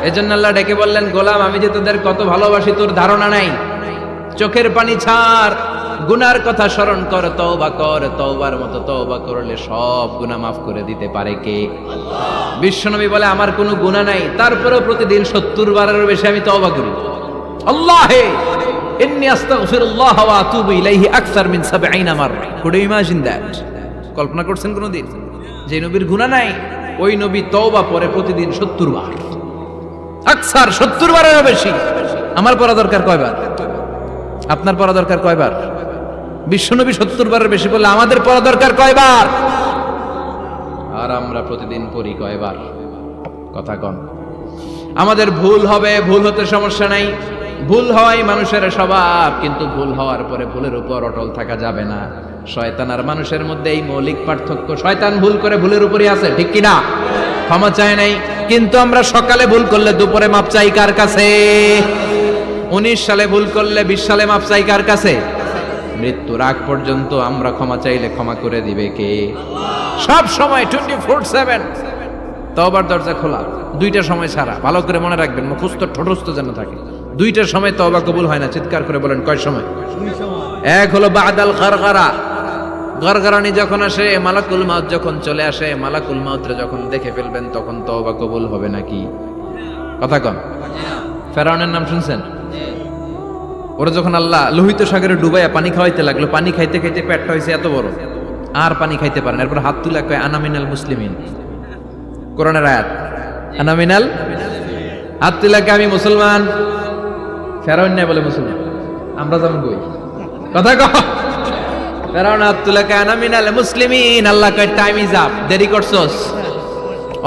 এজন্য আল্লাহ ডেকে বললেন, গোলাম আমি যে তোদের কত ভালোবাসি তোর ধারণা নাই। চোখের পানি ছাড়, গুনার কথা স্মরণ কর, তওবা কর। তওবার মতো তওবা করলে সব গুনাহ মাফ করে দিতে পারে কে? আল্লাহ। বিশ্বনবী বলে আমার কোনো গুনাহ নাই, তারপরেও প্রতিদিন 70 বারেরও বেশি আমি তওবা করি। আল্লাহে ইন্নী আস্তাগফিরুল্লাহ ওয়া আতুবু ইলাইহি আকসার মিন 70 মাররা। Could you imagine that? কল্পনা করছেন কোনদিন যে নবীর গুনাহ নাই, ওই নবী তওবা পড়ে প্রতিদিন 70 বার, আকসার 70 বারেরও বেশি। আমার পড়া দরকার কয়বার? আপনার পড়া দরকার কয়বার? বিশ্বনবী 70 বারের বেশি বললে আমাদের পড়া দরকার কয়বার? আর আমরা প্রতিদিন পড়ি কয়বার? কথা কন। আমাদের ভুল হবে, ভুল হতে সমস্যা নাই, ভুল হওয়াই মানুষের স্বভাব, কিন্তু ভুল হওয়ার পরে ভুলের উপর অটল থাকা যাবে না। শয়তান আর মানুষের মধ্যে এই মৌলিক পার্থক্য। শয়তান ভুল করে ভুলের উপরই আছে, ঠিক কিনা? ক্ষমা চায় নাই, কিন্তু আমরা সকালে ভুল করলে দুপুরে মাপ চাই কার কাছে? 19 সালে ভুল করলে 20 সালে মাপ চাই কার কাছে? মৃত্যুর আগ পর্যন্ত আমরা ক্ষমা চাইলে ক্ষমা করে দিবে কে? সব সময় 24/7 তওবার দরজা খোলা, দুইটা সময় ছাড়া। ভালো করে মনে রাখবেন, মুখস্থ ঠোঁটস্থ যেন থাকে। দুইটার সময় তওবা কবুল হয় না। চিৎকার করে বলেন কয় সময়? এক হলো বাদাল গারগারা, গরগরানি যখন আসে, মালাকুল মাউত যখন চলে আসে, মালাকুল মাউতরে যখন দেখে ফেলবেন তখন তওবা কবুল হবে নাকি? কথা কন। ফেরাউনের নাম শুনছেন? ওরা যখন আল্লাহ লোহিত সাগরে ডুবাইয়া পানি খাওয়াইতে লাগলো, পানি খাইতে খাইতে পেটটা হয়েছে এত বড়, আর পানি খাইতে পারেন। এরপর হাত তুলে কয় আনা মিনাল মুসলিমিন। কোরআনের আয়াত, আনা মিনাল, হাত তুলে কয় আমি মুসলমান। ফেরাউন নাই বলে মুসলমান, আমরা যেমন কই। কথা কও। ফেরাউন হাত তুলে কয় আনা মিনাল মুসলিমিন। আল্লাহ কয় টাইম ইজ আপ, দেরি করছস।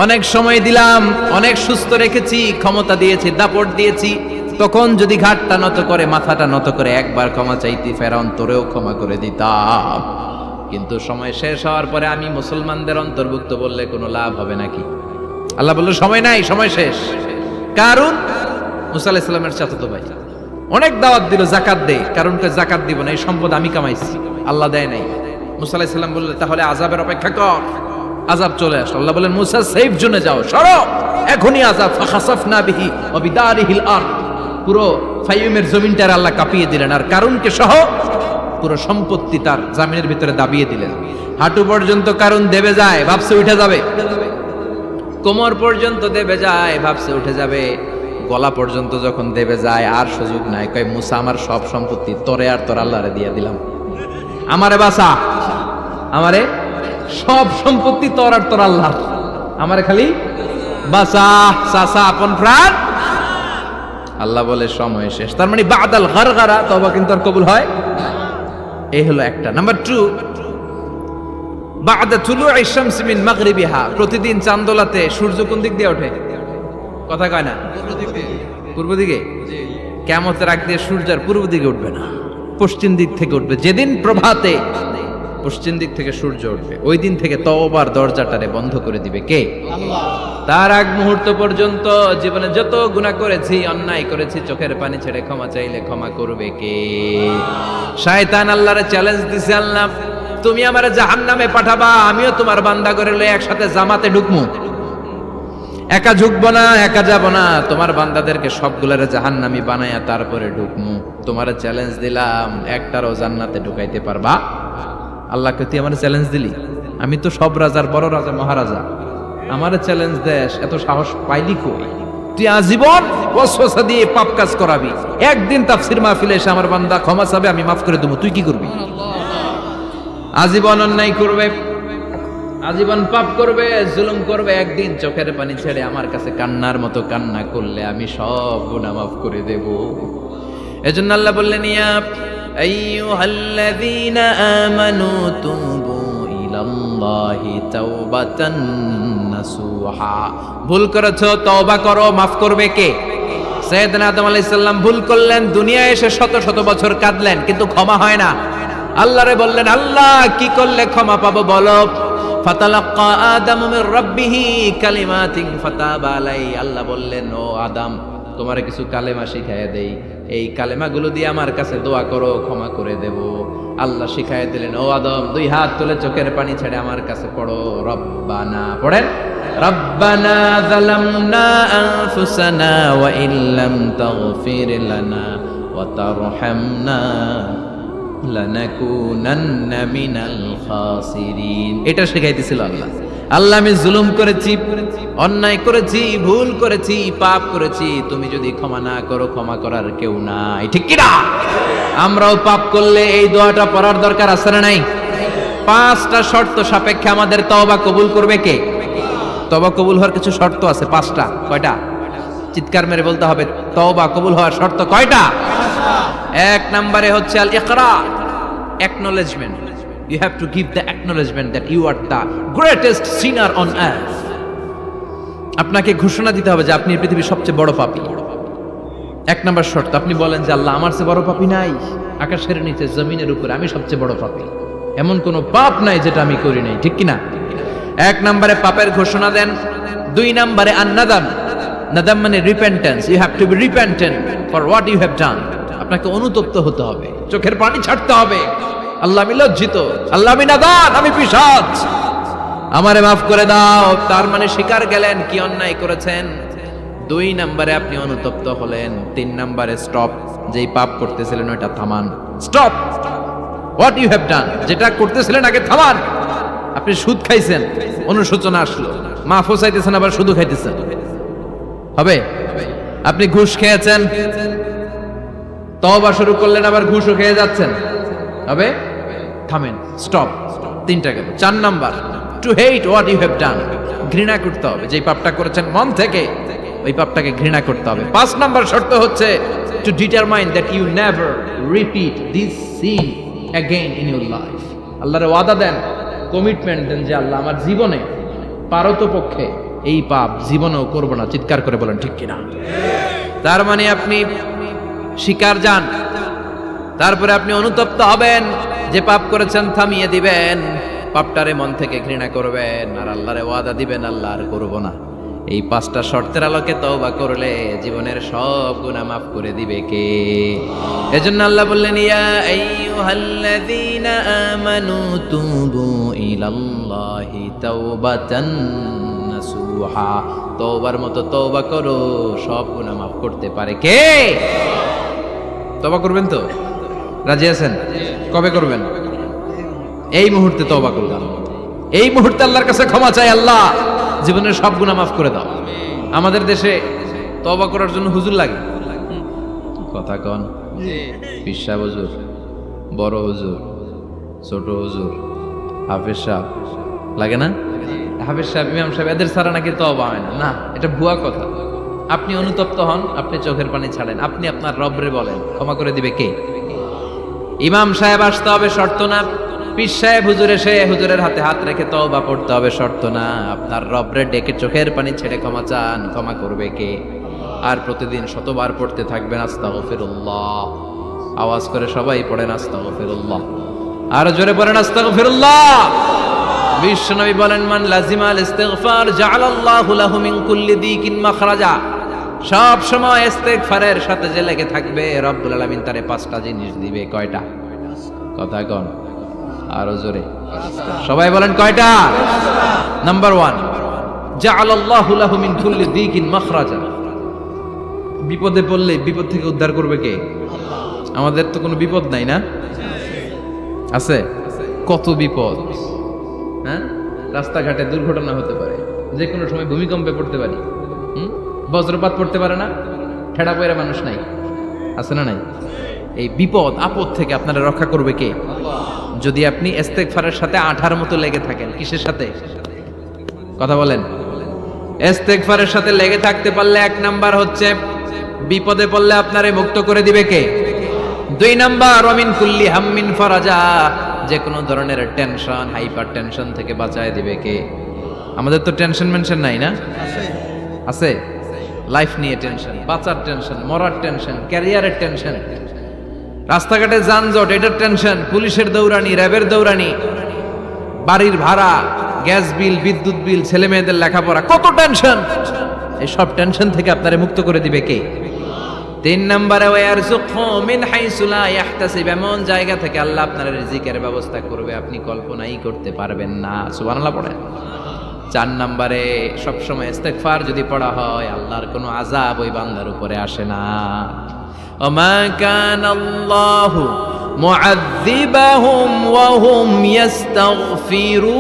অনেক সময় দিলাম, অনেক সুস্থ রেখেছি, ক্ষমতা দিয়েছি, দাপট দিয়েছি, তখন যদি ঘাটটা নত করে, মাথাটা নত করে একবার ক্ষমা চাইতি, ফেরাউন তোরেও ক্ষমা করে দিতাম। কিন্তু সময় শেষ হওয়ার পরে আমি মুসলমানদের অন্তর্ভুক্ত বললে কোনো লাভ হবে নাকি? আল্লাহ বলল সময় নাই, সময় শেষ। কারণ মুসা আলাইহিস সালামের চাচাতো ভাই অনেক দাওয়াত দিল, জাকাত দে। কারণকে জাকাত দিব না, এই সম্পদ আমি কামাইছি, আল্লাহ দেয় নাই। মুসা আলাইহিস সালাম বললেন তাহলে আযাবের অপেক্ষা কর। আযাব চলে আসলো। আল্লাহ বলেন মুসা সেফ জোনে যাও, সরো, এখনই আযাব। ফাখাসাফনা বিহি ওয়া বিদারিহিল আরদ, পুরো ফাইমের জমিনটার আল্লাহ কাঁপিয়ে দিলেন, আর কারুনকে সহ পুরো সম্পত্তি তার জামিনের ভিতরে দাবিয়ে দিলেন। হাঁটু পর্যন্ত কারুন দেবে যায়, ভাবছে উঠে যাবে। কোমর পর্যন্ত দেবে যায়, ভাবছে উঠে যাবে। গলা পর্যন্ত যখন দেবে যায় আর সুযোগ নাই। কয় মুসা আমার সব সম্পত্তি তোরে আর তোর আল্লাহরে দিয়ে দিলাম, আমারে বাঁচা, আমারে সব সম্পত্তি তোর আর তোর আল্লাহর, আমারে খালি বাঁচা, চাচা আপন প্রাণ। আল্লাহ বলে সময় শেষ। তার মানে বাদাল গারগারা তওবা কিন্তু আর কবুল হয়। এই হলো একটা। নাম্বার 2, বাদা তুলুই শামসি মিন মাগরিবিহা, প্রতিদিন চাঁদোলাতে সূর্য কোন দিক দিয়ে ওঠে? কথা কয় না? পূর্ব দিকে। কিয়ামতের আগ দিয়ে সূর্য আর পূর্ব দিকে উঠবে না, পশ্চিম দিক থেকে উঠবে। যেদিন প্রভাতে পশ্চিম দিক থেকে সূর্য উঠবে, ওই দিন থেকে তওবার দরজাটারে বন্ধ করে দিবে কে? আল্লাহ। তার আগ মুহূর্ত পর্যন্ত জীবনে যত গুনাহ করেছি, অন্যায় করেছি, চোখের পানি ছেড়ে ক্ষমা চাইলে ক্ষমা করবে কে? শয়তান আল্লাহরে চ্যালেঞ্জ দিছে, আল্লাহ তুমি আমারে জাহান্নামে পাঠাবা, আমিও তোমার বান্দা করে লই একসাথে জামাতে ঢুকমু। একা ঝুঁকবো না, একা যাব না, তোমার বান্দাদেরকে সবগুলারে জাহান্নামী বানায়া তারপরে ঢুকমু। তোমারে চ্যালেঞ্জ দিলাম, একটারও জান্নাতে ঢুকাইতে পারবা? আল্লাহকে তুই আমার চ্যালেঞ্জ দিলি? আমি তো সব রাজার বড় রাজা, মহারাজা, আমারে চ্যালেঞ্জ দেশ, এত সাহস পাইলি কই? তুই আজীবন ওয়াসওয়াসা দিয়ে পাপ কাজ করাবি, একদিন তাফসীর মাহফিলে এসে আমার বান্দা ক্ষমা চাবে, আমি মাফ করে দেবো, তুই কি করবি? আজীবন অন্যায় করবে, আজীবন পাপ করবে, জুলুম করবে, একদিন চোখের পানি ছেড়ে আমার কাছে কান্নার মতো কান্না করলে আমি সব গুনাহ মাফ করে দেব। এজন্য আল্লাহ বললেন ইয়া আইয়ুহাল্লাযীনা আমানু তুবু ইলাল্লাহি তাওবাতান নাসুহা। ভুল করেছো, তওবা করো, মাফ করবে কে? সাইয়েদনা আদম আলাইহিস সালাম ভুল করলেন, দুনিয়ায় এসে শত শত বছর কাঁদলেন, কিন্তু ক্ষমা হয় না। আল্লাহরে বললেন আল্লাহ কি করলে ক্ষমা পাবো বলো? ফাতালাক্কা আদামু মির রাব্বিহি কালিমাতিন ফাতাবা আলাইহি। আল্লাহ বললেন ও আদম তোমারে কিছু কালেমা শিখাইয়া দেই, এই কালেমাগুলো দিয়ে আমার কাছে দোয়া করো, ক্ষমা করে দেব। আল্লাহ শিখায় দিলেন, ও আদম 2 হাত তুলে চোখের পানি ছেড়ে আমার কাছে পড়ো, রব্বানা পড়েন, রব্বানা যালামনা আনফুসানা ওয়া ইল্লাম তাগফির লানা ওয়া তারহামনা লানাকুনান্না মিনাল খাসিরিন। এটা শিখাইতেছিল আল্লাহ। আল্লাহ আমি জুলুম করেছি, অন্যায় করেছি, ভুল করেছি, পাপ করেছি, তুমি যদি ক্ষমা না করো ক্ষমা করার কেউ নাই, ঠিক কি না? আমরাও পাপ করলে এই দোয়াটা পড়ার দরকার আছে না নাই? 5টা শর্ত সাপেক্ষে আমাদের তওবা কবুল করবে কে? তওবা কবুল হওয়ার কিছু শর্ত আছে 5টা। কয়টা? চিৎকার মেরে বলতে হবে, তওবা কবুল হওয়ার শর্ত কয়টা? 1 নম্বরে হচ্ছে আল ইকরার, acknowledgement. You have to give the acknowledgement that you are the greatest sinner on earth. আপনাকে ঘোষণা দিতে হবে যে আপনি পৃথিবীর সবচেয়ে বড় পাপী। 1 নম্বর শর্ত, আপনি বলেন যে আল্লাহ আমার চেয়ে বড় পাপী নাই, আকাশের নিচে জমিনের উপরে আমি সবচেয়ে বড় পাপী, এমন কোনো পাপ নাই যেটা আমি করি নাই, ঠিক কি না? 1 নম্বরে পাপের ঘোষণা দেন। 2 নম্বরে আন-নাদাম, নাদাম মানে repentance, you have to be repentant for what you have done. আপনাকে অনুতপ্ত হতে হবে, চোখের পানি ছাড়তে হবে, আল্লাহ আমি লজ্জিত, আল্লাহ আমি নাদান, আমি পিশাচ, আমারে মাফ করে দাও। তার মানে স্বীকার গেলেন কি অন্যায় করেছেন। 2 নম্বরে আপনি অনুতপ্ত হলেন। 3 নম্বরে স্টপ, যেই পাপ করতেছিলেন ওটা থামান, stop what you have done, যেটা করতেছিলেন আগে থামান। আপনি সুদ খাইছেন, অনুশোচনা আসলো, মাফও চাইতেছেন আবার সুদও খাইতেছেন, হবে? আপনি ঘুষ খেয়েছেন, তওবা শুরু করলেন, আবার ঘুষও খেয়ে যাচ্ছেন, হবে? থামেন, স্টপ। 3টা গেল। 4 number, to hate what you have done, ঘৃণা করতে হবে, যেই পাপটা করেছেন মন থেকে ওই পাপটাকে ঘৃণা করতে হবে। 5 নাম্বার শর্ত হচ্ছে to determine that you never repeat this sin again in your life. আল্লাহর ওয়াদা দেন, কমিটমেন্ট দেন যে আল্লাহ আমার জীবনে পারতপক্ষে এই পাপ জীবনেও করব না। চিৎকার করে বলেন ঠিক কিনা? তার মানে আপনি স্বীকার যান, তারপরে আপনি অনুতপ্ত হবেন, যে পাপ করেছেন থামিয়ে দিবেন, পাপটারে মন থেকে ঘৃণা করবেন, আর আল্লাহরে ওয়াদা দিবেন আল্লাহ আর করব না। এই 5টা শর্তের আলোকে তওবা করলে জীবনের সব গুনাহ মাফ করে দিবে কে? এজন্য আল্লাহ বললেন, ইয়া আইয়ুহাল্লাযীনা আমানু তুবু ইলাল্লাহি তাওবাতান নাসুহা, তওবার মতো তওবা করো, সব গুনাহ মাফ করতে পারে কে? তওবা করবেন তো? রাজি আছেন? কবে করবেন? এই মুহূর্তে তওবা করলাম, এই মুহূর্তে আল্লাহর কাছে ক্ষমা চাই, আল্লাহ জীবনের সব গুনাহ মাফ করে দাও। আমাদের দেশে তওবা করার জন্য হুজুর লাগে, কথা কন, পীর সাহেব হুজুর, বড় হুজুর, ছোট হুজুর, হাফেজ সাহেব লাগে না? হাফেজ সাহেব, ইমাম সাহেব, এদের ছাড়া নাকি তওবা হয় না। না, এটা ভুয়া কথা। আপনি অনুতপ্ত হন, আপনি চোখের পানি ছাড়েন, আপনি আপনার রবরে বলেন, ক্ষমা করে দিবে কে? ইমাম সাহেব আসতে হবে শর্ত না, পীর সাহেব হুজুর এসে হুজুরের হাতে হাত রেখে তওবা পড়তে হবে শর্ত না। আপনার রবরে ডেকে চোখের পানি ছেড়ে ক্ষমা চান, ক্ষমা করবে কে? আর প্রতিদিন শতবার পড়তে থাকবেন আস্তাগফিরুল্লাহ। আওয়াজ করে সবাই পড়েন আস্তাগফিরুল্লাহ, আর জোরে পড়েন আস্তাগফিরুল্লাহ। বিশ্বনবী বলেন, মান লাজিমাল ইস্তিগফার জাআলাল্লাহু লাহু মিন কুল্লি দিকিন মাখরাজা। সব সময় ইস্তিগফারের সাথে যে লেগে থাকবে, রব্বুল আলামিন তারে 5টা জিনিস দিবে। কয়টা? কথা কন, আরো জোরে সবাই বলেন কয়টা? নাম্বার 1, জাআলাল্লাহু লাহু মিন কুল্লি দিকিন মাখরাজা। বিপদে পড়লে বিপদ থেকে উদ্ধার করবে কে? আমাদের তো কোনো বিপদ নাই না? আছে? কত বিপদ, হ্যাঁ? রাস্তাঘাটে দুর্ঘটনা হতে পারে, যে কোনো সময় ভূমিকম্পে পড়তে পারি, বজ্রপাত পড়তে পারে না, ঠেড়া পয়রা মানুষ নাই, আছে না নাই? এই বিপদ আপদ থেকে আপনারা রক্ষা করবে কে? যদি আপনি ইস্তেগফারের সাথে আঠার মতো লেগে থাকেন। কিসের সাথে? কথা বলেন। ইস্তেগফারের সাথে লেগে থাকতে পারলে 1 নাম্বার হচ্ছে বিপদে পড়লে আপনারে মুক্ত করে দিবে কে? 2 নাম্বার, ওয়ামিন কুল্লি হাম্মিন ফারাজা, যে কোনো ধরনের টেনশন, হাইপার টেনশন থেকে বাঁচায় দিবে কে? আমাদের তো টেনশন মেনশন নাই না? আছে? লাইফ নিয়ে টেনশন, বাঁচার টেনশন, মরার টেনশন, ক্যারিয়ারের টেনশন, রাস্তাঘাটে যানজট, এটার টেনশন, পুলিশের দৌড়ানি, র্যাবের দৌড়ানি, বাড়ির ভাড়া, গ্যাস বিল, বিদ্যুৎ বিল, ছেলে মেয়েদের লেখাপড়া, কত টেনশন। এই সব টেনশন থেকে আপনারে মুক্ত করে দিবে কে? তিন নম্বরে ওয়ারযুকহু মিন হাইসু লা ইয়াহতাসিব, এমন জায়গা থেকে আল্লাহ আপনার রিজিকের ব্যবস্থা করবে আপনি কল্পনাই করতে পারবেন না। সুবহানাল্লাহ পড়েন। চার নম্বরে সবসময় ইস্তিগফার যদি পড়া হয় আল্লাহর কোনো আযাব ওই বান্দার উপরে আসে না। ওমা কানাল্লাহু মুআযযিবাহুম ওয়া হুম ইস্তাগফিরুন।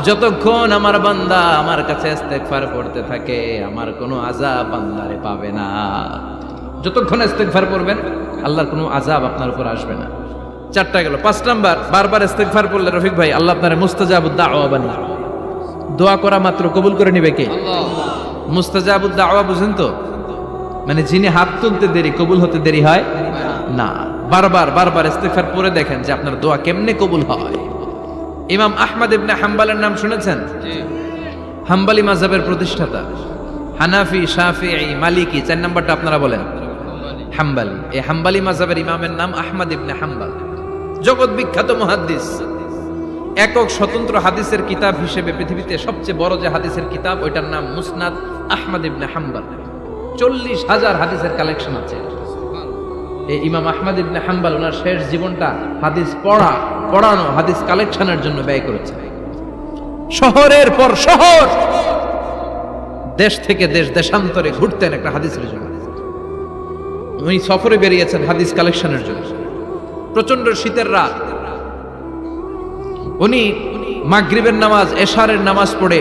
যতক্ষণ আমার বান্দা আমার কাছে ইস্তিগফার করতে থাকে আমার কোনো আযাব বান্দারে পাবে না। যতক্ষণ ইস্তিগফার করবেন আল্লাহর কোনো আযাব আপনার উপর আসবে না। চারটা গেল। পাঁচ নাম্বার, বারবার ইস্তিগফার করলে রফিক ভাই আল্লাহ আপনারে মুস্তাজাবুদ দাওয়া বানিয়ে, দোয়া করা মাত্র কবুল করে নিবে কে? মুস্তাজাবুদ দাওয়া বুঝেন তো? মানে যিনি হাত তুলতে দেরি কবুল হতে দেরি হয় না। বারবার বারবার ইস্তিগফার পড়ে দেখেন যে আপনার দোয়া কেমনে কবুল হয়। ইমাম আহমদ ইবনে হাম্বলের নাম শুনেছেন? হাম্বলি মাযহাবের প্রতিষ্ঠাতা। হানাফি, শাফিঈ, মালিকি, চার নাম্বারটা আপনারা বলেন হাম্বলি। এই হাম্বলি মাযহাবের ইমামের নাম আহমদ ইবনে হাম্বল, জগৎ বিখ্যাত মুহাদ্দিস। একক স্বতন্ত্র হাদিসের কিতাব হিসেবে পৃথিবীতে সবচেয়ে বড় যে হাদিসের কিতাব ওইটার নাম মুসনাদ আহমদ ইবনে হাম্বল। 40,000 হাদিসের কালেকশন আছে। এই ইমাম আহমদ ইবনে হাম্বল ওনার শেষ জীবনটা হাদিস পড়ানো হাদিস কালেকশনের জন্য ব্যয় করেছে। শহরের পর শহর, দেশ থেকে দেশ, দেশান্তরে ঘুরতেন একটা হাদিসের জন্য। উনি সফরে বেরিয়েছেন হাদিস কালেকশনের জন্য। প্রচন্ড শীতের রাত, উনি মাগরিবের নামাজ, এশারের নামাজ পড়ে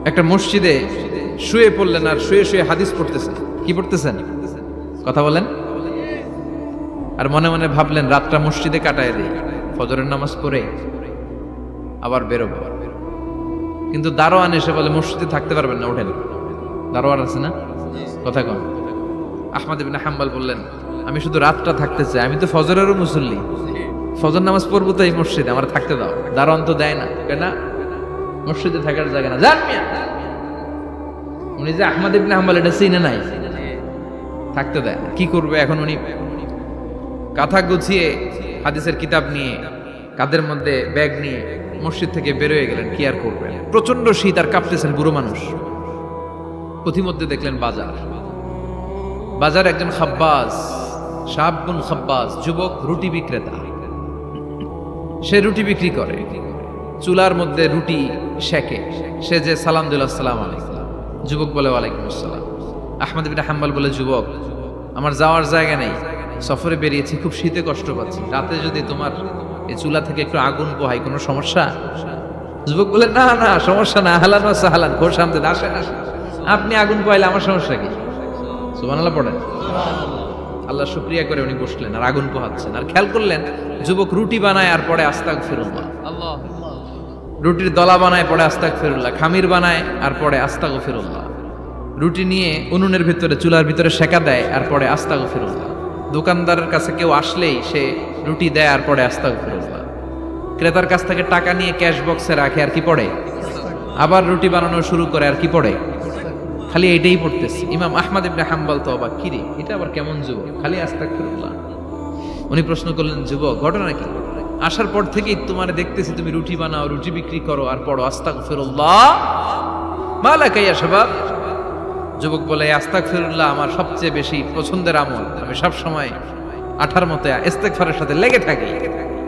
একটা মসজিদে শুয়ে পড়লেন আর শুয়ে শুয়ে হাদিস পড়তেছেন। কি পড়তেছেন? কথা বলেন। আর মনে মনে ভাবলেন রাতটা মসজিদে কাটায় দেই, ফজরের নামাজ পড়ে আবার বেরোবো। কিন্তু দারোয়ান এসে বলে মসজিদে থাকতে পারবেন না, ওঠেন। দারোয়ান আছে না? কথা কন। আহমদ ইবনে হাম্বল বললেন আমি শুধু রাতটা থাকতে চাই, আমি তো ফজরেরও মুসল্লি, ফজর নামাজ পড়বো তো এই মসজিদে, আমার থাকতে দাও। দারোয়ান তো দেয় না, কেন? মসজিদে থাকার জায়গা না, যান মিয়া। উনি যে আহমদ ইবনে হাম্বল এটা চিনে নাই, থাকতে দেয় না। কি করবে এখন? উনি কাঁথা গুছিয়ে হাদিসের কিতাব নিয়ে কাঁধের মধ্যে ব্যাগ নিয়ে মসজিদ থেকে বেরোয় গেলেন। কি আর করবেন, প্রচন্ড শীত আর কাঁপতেছেন, বুড়ো মানুষ। পথিমধ্যে দেখলেন বাজার একজন খাব্বাজ, শাবুন খাব্বাজ, যুবক রুটি বিক্রেতা। সে রুটি বিক্রি করে, চুলার মধ্যে রুটি সেকে। সে যে সালাম দিল আসসালামু আলাইকুম, যুবক বলে ওয়ালাইকুম আসসালাম। আহমদ ইবনে হাম্বল বলে যুবক আমার যাওয়ার জায়গা নেই, সফরে বেরিয়েছি, খুব শীতে কষ্ট পাচ্ছি, রাতে যদি তোমার এই চুলা থেকে একটু আগুন পোহাই কোনো সমস্যা? যুবক বলে না না সমস্যা না, আহলান ওয়া সাহলান, ঘোর সামনে আসেন আসেন, আপনি আগুন পোহাইলে আমার সমস্যা কি? সুবহানাল্লাহ পড়েন। আল্লাহ শুকরিয়া করে উনি বসলেন আর আগুন পোহাচ্ছেন। আর খেয়াল করলেন যুবক রুটি বানায় আর পরে আস্তাগফিরুল্লাহ, রুটির দলা বানায় পরে আস্তাগফিরুল্লাহ, খামির বানায় আর পরে আস্তাগফিরুল্লাহ, রুটি নিয়ে উনুনের ভিতরে চুলার ভিতরে সেকা দেয় আর পরে আস্তাগফিরুল্লাহ। দোকানদারের কাছে কেউ আসলেই সে রুটি দেয় আর পরে আস্তাগফিরুল্লাহ। ক্রেতার কাছ থেকে টাকা নিয়ে ক্যাশ বক্সে রাখে আর কি পড়ে? আবার রুটি বানানো শুরু করে আর কি পড়ে? খালি এটাই পড়তেছে। ইমাম আহমদ ইবনে হাম্বল তো অবাক, কিরে এটা আবার কেমন যুবক, খালি আস্তাগফিরুল্লাহ। উনি প্রশ্ন করলেন যুবক ঘটনা কি? আসার পর থেকেই তোমার দেখতেছি তুমি রুটি বানাও, রুটি বিক্রি করো আর পড়ো আস্তাগফিরুল্লাহ, মালাকা ইয়া শাবাব। যুবক বলে আস্তাগফিরুল্লাহ আমার সবচেয়ে বেশি পছন্দের আমল, আমি সব সময় আঠার মতো ইস্তেগফারের সাথে লেগে থাকি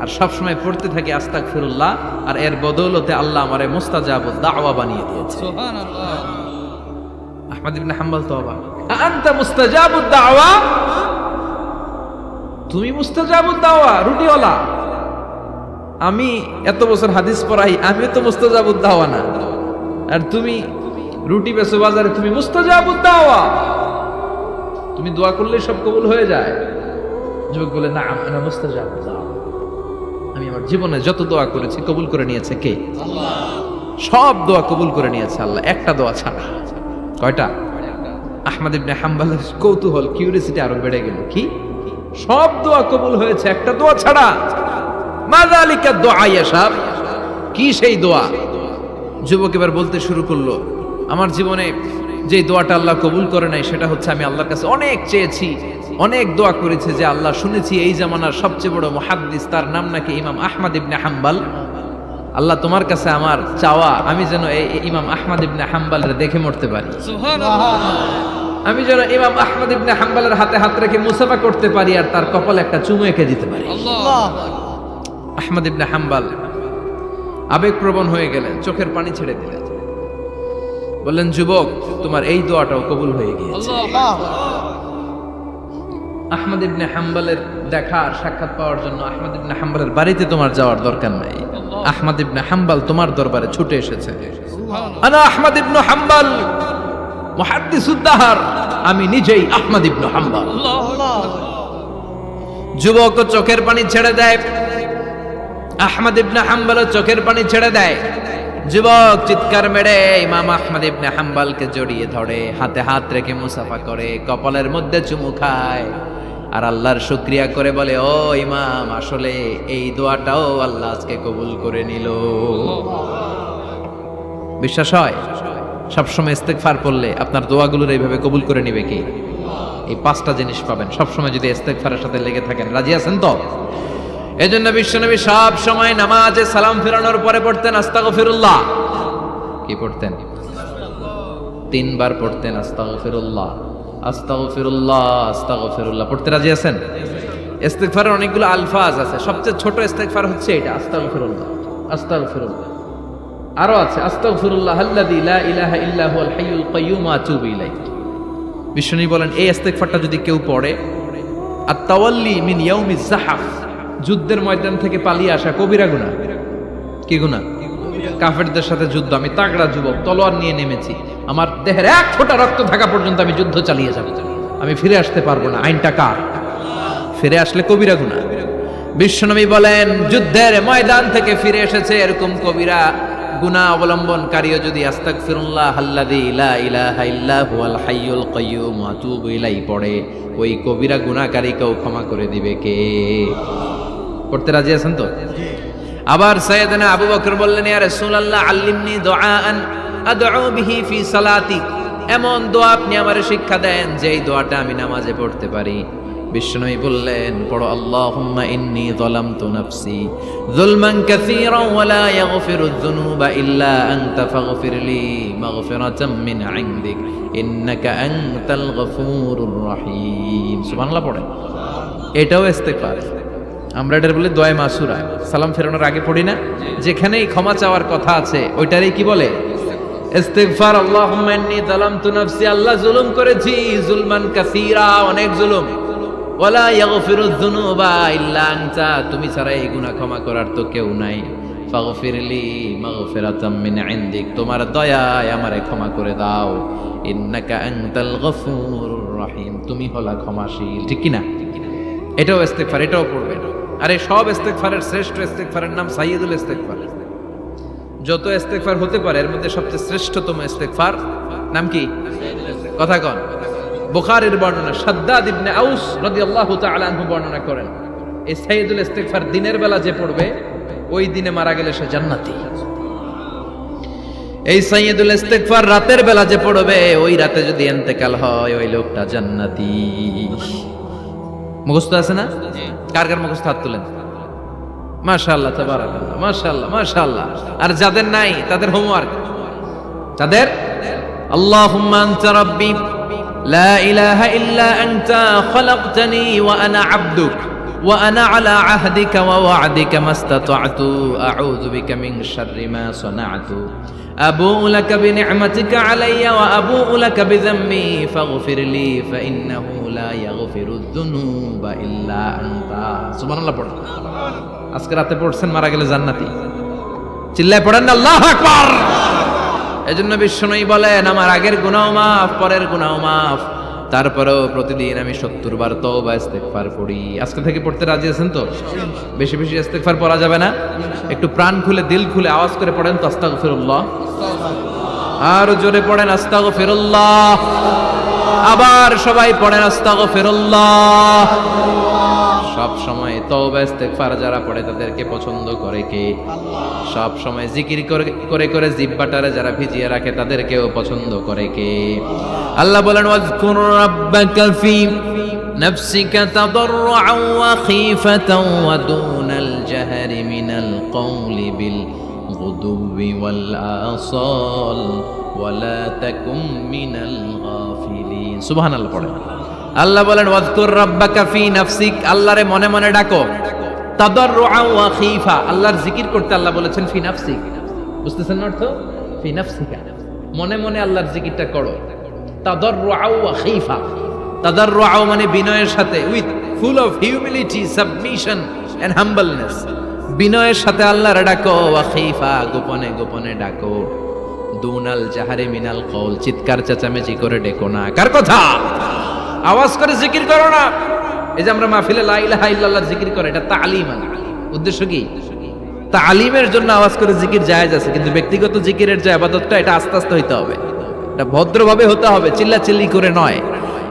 আর সব সময় পড়তে থাকি আস্তাগফিরুল্লাহ, আর এর বদৌলতে আল্লাহ আমারে মুস্তাজাবুদ দাওয়া বানিয়ে দিয়েছে। সুবহানাল্লাহ। আহমদ ইবনে হাম্বল তো অবাক, আনতা মুস্তাজাবুদ দাওয়া, তুমি মুস্তাজাবুদ দাওয়া, রুটিওয়ালা। আমি এত বছর হাদিস পড়াই, আমি তো মুস্তাজাবুদ দাওয়া না, আর তুমি রুটি বেচো বাজারে, তুমি মুস্তাজাবুদ দাওয়া, তুমি দোয়া করলে সব কবুল হয়ে যায়। যুবক বলে না আনা মুস্তাজাবুদ দাওয়া, আমি আমার জীবনে যত দোয়া করেছি কবুল করে নিয়েছে কে? আল্লাহ। সব দোয়া কবুল করে নিয়েছে আল্লাহ, একটা দোয়া ছাড়া। কয়টা? আহমদ ইবনে হাম্বলের কৌতূহল, কিউরিয়াসিটি আরো বেড়ে গেল। কি? সব দোয়া কবুল হয়েছে একটা দোয়া ছাড়া। মাযালিকা দুআ ইয়া শাব, কি সেই দোয়া? যুবক এবার বলতে শুরু করলো আমার জীবনে যে দোয়াটা আল্লাহ কবুল করে নাই সেটা হচ্ছে আমি আল্লাহর কাছে অনেক চেয়েছি, অনেক দোয়া করেছি যে আল্লাহ শুনেছি এই জামানার সবচেয়ে বড় মুহাদ্দিস, তার নাম নাকি ইমাম আহমদ ইবনে হাম্বল, আল্লাহ তোমার কাছে আমার চাওয়া আমি যেন এই ইমাম আহমদ ইবনে হাম্বলের দেখে মরতে পারি, আমি যেন ইমাম আহমদ ইবনে হাম্বলের হাতে হাত রেখে মুসাফা করতে পারি আর তার কপালে একটা চুমু এঁকে দিতে পারি। আহমদ ইবনে হাম্বল আবেগপ্রবণ হয়ে গেলেন, চোখের পানি ছেড়ে দিলেন, বললেন যুবক তোমার এই দোয়াটাও কবুল হয়ে গিয়েছে। আহমদ ইবনে হাম্বলের দেখা আর সাক্ষাৎ পাওয়ার জন্য আহমদ ইবনে হাম্বলের বাড়িতে তোমার যাওয়ার দরকার নাই, আহমদ ইবনে হাম্বল তোমার দরবারে ছুটে এসেছে। আনা আহমদ ইবনে হাম্বল মুহাদ্দিসুদ দাহর, আমি নিজেই আহমদ ইবনে হাম্বল। যুবক চোখের পানি ছেড়ে দেয়, আহমদ ইবনে হাম্বল চোখের পানি ছেড়ে দেয়। যুবক চিৎকার মেরে ইমাম আহমদ ইবনে হাম্বলকে জড়িয়ে ধরে, হাতে হাত রেখে মুসাফা করে, কপালের মধ্যে চুমু খায় আর আল্লাহর শুকরিয়া করে বলে, ও ইমাম আসলে এই দোয়াটাও আল্লাহ আজকে কবুল করে নিল। বিশ্বাস হয় সবসময় ইস্তেগফার পড়লে আপনার দোয়াগুলোর এইভাবে কবুল করে নিবে কি? এই পাঁচটা জিনিস পাবেন সবসময় যদি ইস্তেগফারের সাথে লেগে থাকেন। রাজি আছেন তো? এজন্য বিশ্বনবী সব সময় নামাজে সালাম ফেরানোর পরে পড়তেন আস্তাগফিরুল্লাহ। কি পড়তেন? 3 বার পড়তেন আস্তাগফিরুল্লাহ, আস্তাগফিরুল্লাহ, আস্তাগফিরুল্লাহ। পড়তে রাজি আছেন? ইস্তেগফারের অনেকগুলো আলফাজ আছে, সবচেয়ে ছোট ইস্তেগফার হচ্ছে এটা আস্তাগফিরুল্লাহ, আস্তাগফিরুল্লাহ। আরো আছে আস্তাগফিরুল্লাহ আল্লাযী লা ইলাহা ইল্লা হুয়াল হাইয়ুল কাইয়্যুম ওয়া আতুবু ইলাইহি। বিশ্বনবী বলেন এই ইস্তেগফারটা যদি কেউ পড়ে, আত-তাওয়াল্লি মিন ইয়াউমিজ যাহাফ, যুদ্ধের ময়দান থেকে পালিয়ে আসা কবিরা গুনাহ। কি গুনাহ? কাফেরদের সাথে যুদ্ধ, আমি তাগড়া যুবক, তলোয়ার নিয়ে নেমেছি, আমার দেহের এক ফোঁটা রক্ত থাকা পর্যন্ত আমি যুদ্ধ চালিয়ে যাব, আমি ফিরে আসতে পারবো না। আইনটা কার? ফিরে আসলে কবিরা গুনাহ। বিশ্বনবী বলেন যুদ্ধের ময়দান থেকে ফিরে এসেছে এরকম কবিরা গুনাহ অবলম্বনকারীও যদি আস্তাগফিরুল্লাহ আল্লাযী লা ইলাহা ইল্লা হুয়াল হাইয়ুল কাইয়্যুম ওয়া আতুবু ইলাইহি পড়ে, ওই কবিরা গুনাহকারীকেও ক্ষমা করে দিবে কে? পড়তে রাজি আছেন তো? আবার সাইয়েদনা আবু বকর বললেন, ইয়া রাসূলুল্লাহ আল্লিমনি দুআআন আদউ বিহি ফি সালাতি, এমন দোয়া আপনি আমারে শিক্ষা দেন যে এই দোয়াটা আমি নামাজে পড়তে পারি। বিশ্বনবী বললেন পড়ো আল্লাহুম্মা ইন্নী যালামতু নাফসি যুলমান কাসীরান ওয়া লা ইয়াগফিরুয যুনুবা ইল্লা আনতা ফাগফিরলি মাগফিরাতাম মিন ইনদিক ইন্নাকা আনতাল গফুরুর রহিম। সুবহানাল্লাহ পড়েন। এটাও ইস্তেগফার। আমরা এটার বলি দোয়া মাসুরা, সালাম ফেরানোর আগে পড়ি না? যেখানেই ক্ষমা চাওয়ার কথা আছে ওইটারই কি বলে? ইস্তেগফার। আল্লাহুম্মা ইন্নী যালামতু নাফসি, আল্লাহ জুলুম করেছি, যুলমান কাসীরা, অনেক জুলুম, ওয়ালা ইয়াগফিরুয যুনুবা ইল্লা আনতা, তুমি ছাড়া এই গুনাহ ক্ষমা করার তো কেউ নাই। ফাগফিরলি মাগফিরাতাম মিন ইনদিক, তোমার দয়ায় আমারে ক্ষমা করে দাও। ইন্নাকা আনতাল গফুরুর রহিম, তুমি হলা ক্ষমাশীল। ঠিক কি না? এটাও ইস্তেগফার, এটাও পড়বেন। আরে সব ইস্তেগফারের শ্রেষ্ঠ ইস্তেগফারের নাম সাইয়্যিদুল ইস্তেগফার। যত ইস্তেগফার হতে পারে এর মধ্যে সবচেয়ে শ্রেষ্ঠতম ইস্তেগফার নাম কি? কথা কন। বুখারীর বর্ণনা, শাদ্দাদ ইবনে আউস রাদিয়াল্লাহু তাআলা আনহু বর্ণনা করেন, এই সাইয়্যিদুল ইস্তেগফার দিনের বেলা যে পড়বে ওই দিনে মারা গেলে সে জান্নাতি। এই সাইয়্যিদুল ইস্তেগফার রাতের বেলা যে পড়বে ওই রাতে যদি ইন্তেকাল হয় ওই লোকটা জান্নাতি। মুখস্থ আছে না? কার কার মুখস্থ হাত তুলেন। মাশাআল্লাহ, তাবারাকাল্লাহ, মাশাআল্লাহ, মাশাআল্লাহ। আর যাদের নাই তাদের হোমওয়ার্ক, তাদের আল্লাহুম্মা আনতা রাব্বি লা ইলাহা ইল্লা আনতা খালাকতানি ওয়া আনা আবদুক ওয়া আনা আলা আহদিকা ওয়া ওয়া'দিকা মাস্তাতা'তু আউযু বিকা মিন শাররি মা সানা'তু আবুউ লাকা বিনি'মাতিকা আলাইয়া ওয়া আবুউ লাকা বিযামবি ফাগফিরলি ফাইন্নাহু লা ইয়াগফিরুয যুনুবা ইল্লা আনতা। সুবহানাল্লাহ পড়েন। আজকে রাতে পড়ছেন, মারা গেলে জান্নাতি। চিল্লায় পড়েন না আল্লাহু আকবার। এজন্য বিশ্বনবী বলেন আমার আগের গুনাহ মাফ, পরের গুনাহ মাফ, তারপরেও প্রতিদিন আমি 70 বার তওবা ইস্তেগফার পড়ি। আজকে থেকে পড়তে রাজি আছেন তো? বেশি বেশি ইস্তেগফার পড়া যাবে না? একটু প্রাণ খুলে দিল খুলে আওয়াজ করে পড়েন তো আস্তাগফিরুল্লাহ। আর জোরে পড়েন আস্তাগফিরুল্লাহ। আবার সবাই পড়েন আস্তাগফিরুল্লাহ। সব সময় তওবা ইস্তেগফার যারা পড়ে তাদেরকে পছন্দ করে কে? সব সময় জিকির করে করে জিহ্বাটারে যারা ভিজিয়ে রাখে তাদেরকেও পছন্দ করে কে? আল্লাহ বলেন ওয়াজকুর রাব্বাকা ফি নাফসিকা তাদাররুআন ওয়া খীফাতান ওয়া দুনাল জাহরি মিনাল কওলি বিল বিল-গুদুবি ওয়াল আসাল ওয়া লা তাকুম মিনাল গাফিলিন। সুবহানাল্লাহ পড়েন। আল্লাহ বলেন ওয়াজকুর রাব্বাকা ফি নাফসিক, আল্লাহরে মনে মনে ডাকো। তাদাররুআ ওয়া খীফা, আল্লাহর জিকির করতে আল্লাহ বলেছেন ফি নাফসিক। বুঝতেছেন না অর্থ? ফি নাফসিকা, মনে মনে আল্লাহর জিকিরটা করো। তাদাররুআ ওয়া খীফা, তাদাররুআ মানে বিনয়ের সাথে, with full of humility, submission and humbleness, বিনয়ের সাথে আল্লাহর ডাকো। ওয়া খীফা, গোপনে গোপনে ডাকো। দুনাল জাহারি মিনাল কওল, চিৎকার চেঁচামেচি করে ডেকো না। কার কথা? আওয়াজ করে জিকির করো না। এই যে আমরা মাহফিলে লা ইলাহা ইল্লাল্লাহ জিকির করে, এটা তালিম। উদ্দেশ্য কি? তালিমের জন্য আওয়াজ করে জিকির জায়েজ আছে, কিন্তু ব্যক্তিগত জিকিরের যে ইবাদতটা, এটা আস্তে আস্তে হইতে হবে, এটা ভদ্রভাবে হতে হবে, চিল্লাচিল্লি করে নয়।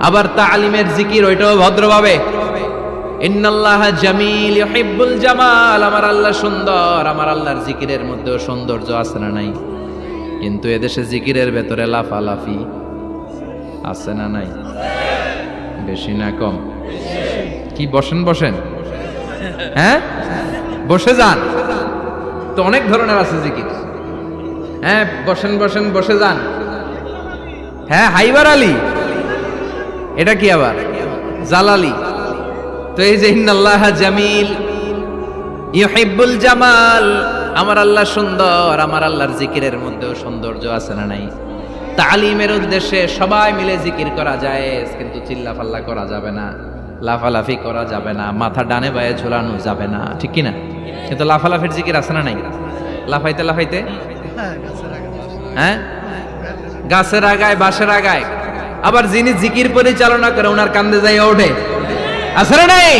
আবার তালিমের জিকির ওইটাও ভদ্রভাবে। ইন্নাল্লাহা জামিল ইউহিব্বুল জামাল, আমার আল্লাহ সুন্দর, আমার আল্লাহর জিকিরের মধ্যেও সৌন্দর্য আছে না নাই? কিন্তু এদেশে জিকিরের ভেতরে লাফালাফি আছে না নাই? বেশি না কম? কি বসেন বসেন, হ্যাঁ বসে যান তো, অনেক ধরনের আছে জিকির। হ্যাঁ বসেন বসেন, বসে যান। হ্যাঁ হাইবার আলী, এটা কি আবার জালালি? তো এই যে ইন্নাল্লাহা জামিল ইউহিব্বুল জামাল, আমার আল্লাহ সুন্দর, আমার আল্লাহর জিকিরের মধ্যেও সৌন্দর্য আছে না নাই? তালিমের উদ্দেশ্যে সবাই মিলে জিকির করা যায়, কিন্তু চিল্লাফাল্লা করা যাবে না, লাফালাফি করা যাবে না, মাথা ডানে বায়ে ঝোলানো যাবে না, ঠিক কি না? কিন্তু লাফালাফির জিকির আছে না নাই? লাফাইতে লাফাইতে, হ্যাঁ গাছের আগায় বাঁশের আগায়। আবার যিনি জিকির পরিচালনা করে ওনার কান্দে যাই ওঠে, আছে না নাই?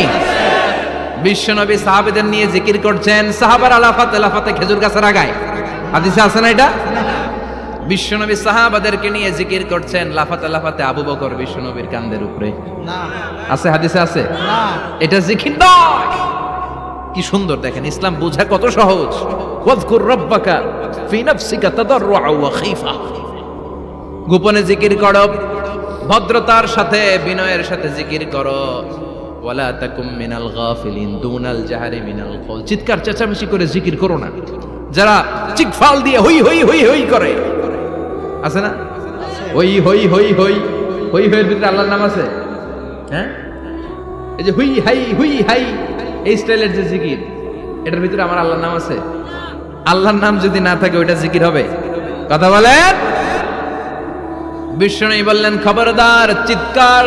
বিশ্বনবী সাহাবাদের নিয়ে জিকির করছেন, সাহাবারা লাফাতে লাফাতে খেজুর গাছের আগায়। হাদিসে আছে না এটা? বিশ্বনবী সাহাবাদেরকে নিয়ে জিকির করছেন, লাফাতে লাফাতে আবু বকর বিশ্বনবীর কান্দের উপরে। আছে হাদিসে আছে? এটা জিকির নয়। কি সুন্দর দেখেন, ইসলাম বোঝা কত সহজ। ওয়াজকুর রাব্বাকা ফি নাফসিকা তাদাররুআ ওয়া খীফা, গোপনে জিকির করো, ভদ্রতার সাথে বিনয়ের সাথে জিকির করো। ওয়ালা তাকুম মিনাল গাফিলিন, দুনাল জাহারি মিনাল কওল, চিৎকার চেঁচামেচি করে জিকির করো না। যারা চিকফাল দিয়ে হই হই হই হই করে, আছে না? হই হই হই হই হই হইয়ের ভিতরে আল্লাহর নাম আছে? হ্যাঁ, এই যে হুই হাই হুই হাই, এই স্টাইলের যে জিকির, এটার ভিতরে আমার আল্লাহর নাম আছে? আল্লাহর নাম যদি না থাকে ওইটা জিকির হবে? কথা বলেন। বিষ্ণু বললেন খবরদার, চিৎকার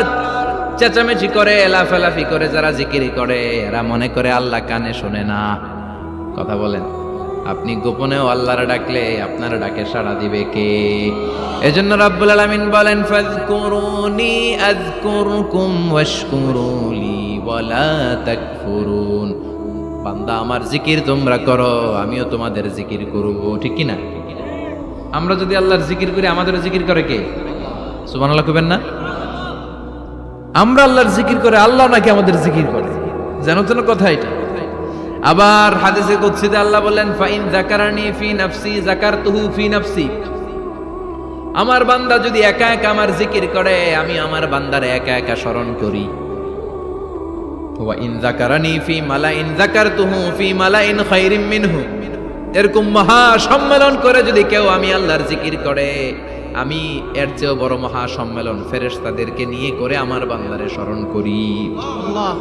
চেঁচামেচি করে লাফালাফি করে যারা জিকির করে, এরা মনে করে আল্লাহ কানে শোনে না। কথা বলেন। আপনি গোপনেও আল্লাহর ডাকলে আপনার ডাকে সাড়া দিবে কে? এজন্য রাব্বুল আলামিন বলেন ফাযকুরুনি আযকুরকুম ওয়াশকুরুলি ওয়ালা তাকফুরুন। বান্দা আমার জিকির তোমরা করো, আমিও তোমাদের জিকির করব, ঠিক কি না? আমরা যদি আল্লাহর জিকির করি, আমাদেরও জিকির করে কে? সুবহানাল্লাহ কইবেন না? আমরা আল্লাহর জিকির করে, আল্লাহ নাকি আমাদের জিকির করে, জানো তো না কথা এটা? আবার হাদিসে কুদসিতে আল্লাহ বলেন ফাইন যাকারানি ফি নাফসি যাকারতুহু ফি নাফসি, আমার বান্দা যদি একা একা আমার জিকির করে, আমি আমার বান্দারে একা একা স্মরণ করি। ওয়া ইন যাকারানি ফি মালাইন যাকারতুহু ফি মালাইন খায়রিম মিনহু, এরকম মহা সম্মেলন করে যদি কেউ আমি আল্লাহর জিকির করে, আমি এর চেয়েও বড় মহা সম্মেলন ফেরেশতাদেরকে নিয়ে করে আমার বান্দারে স্মরণ করি। আল্লাহ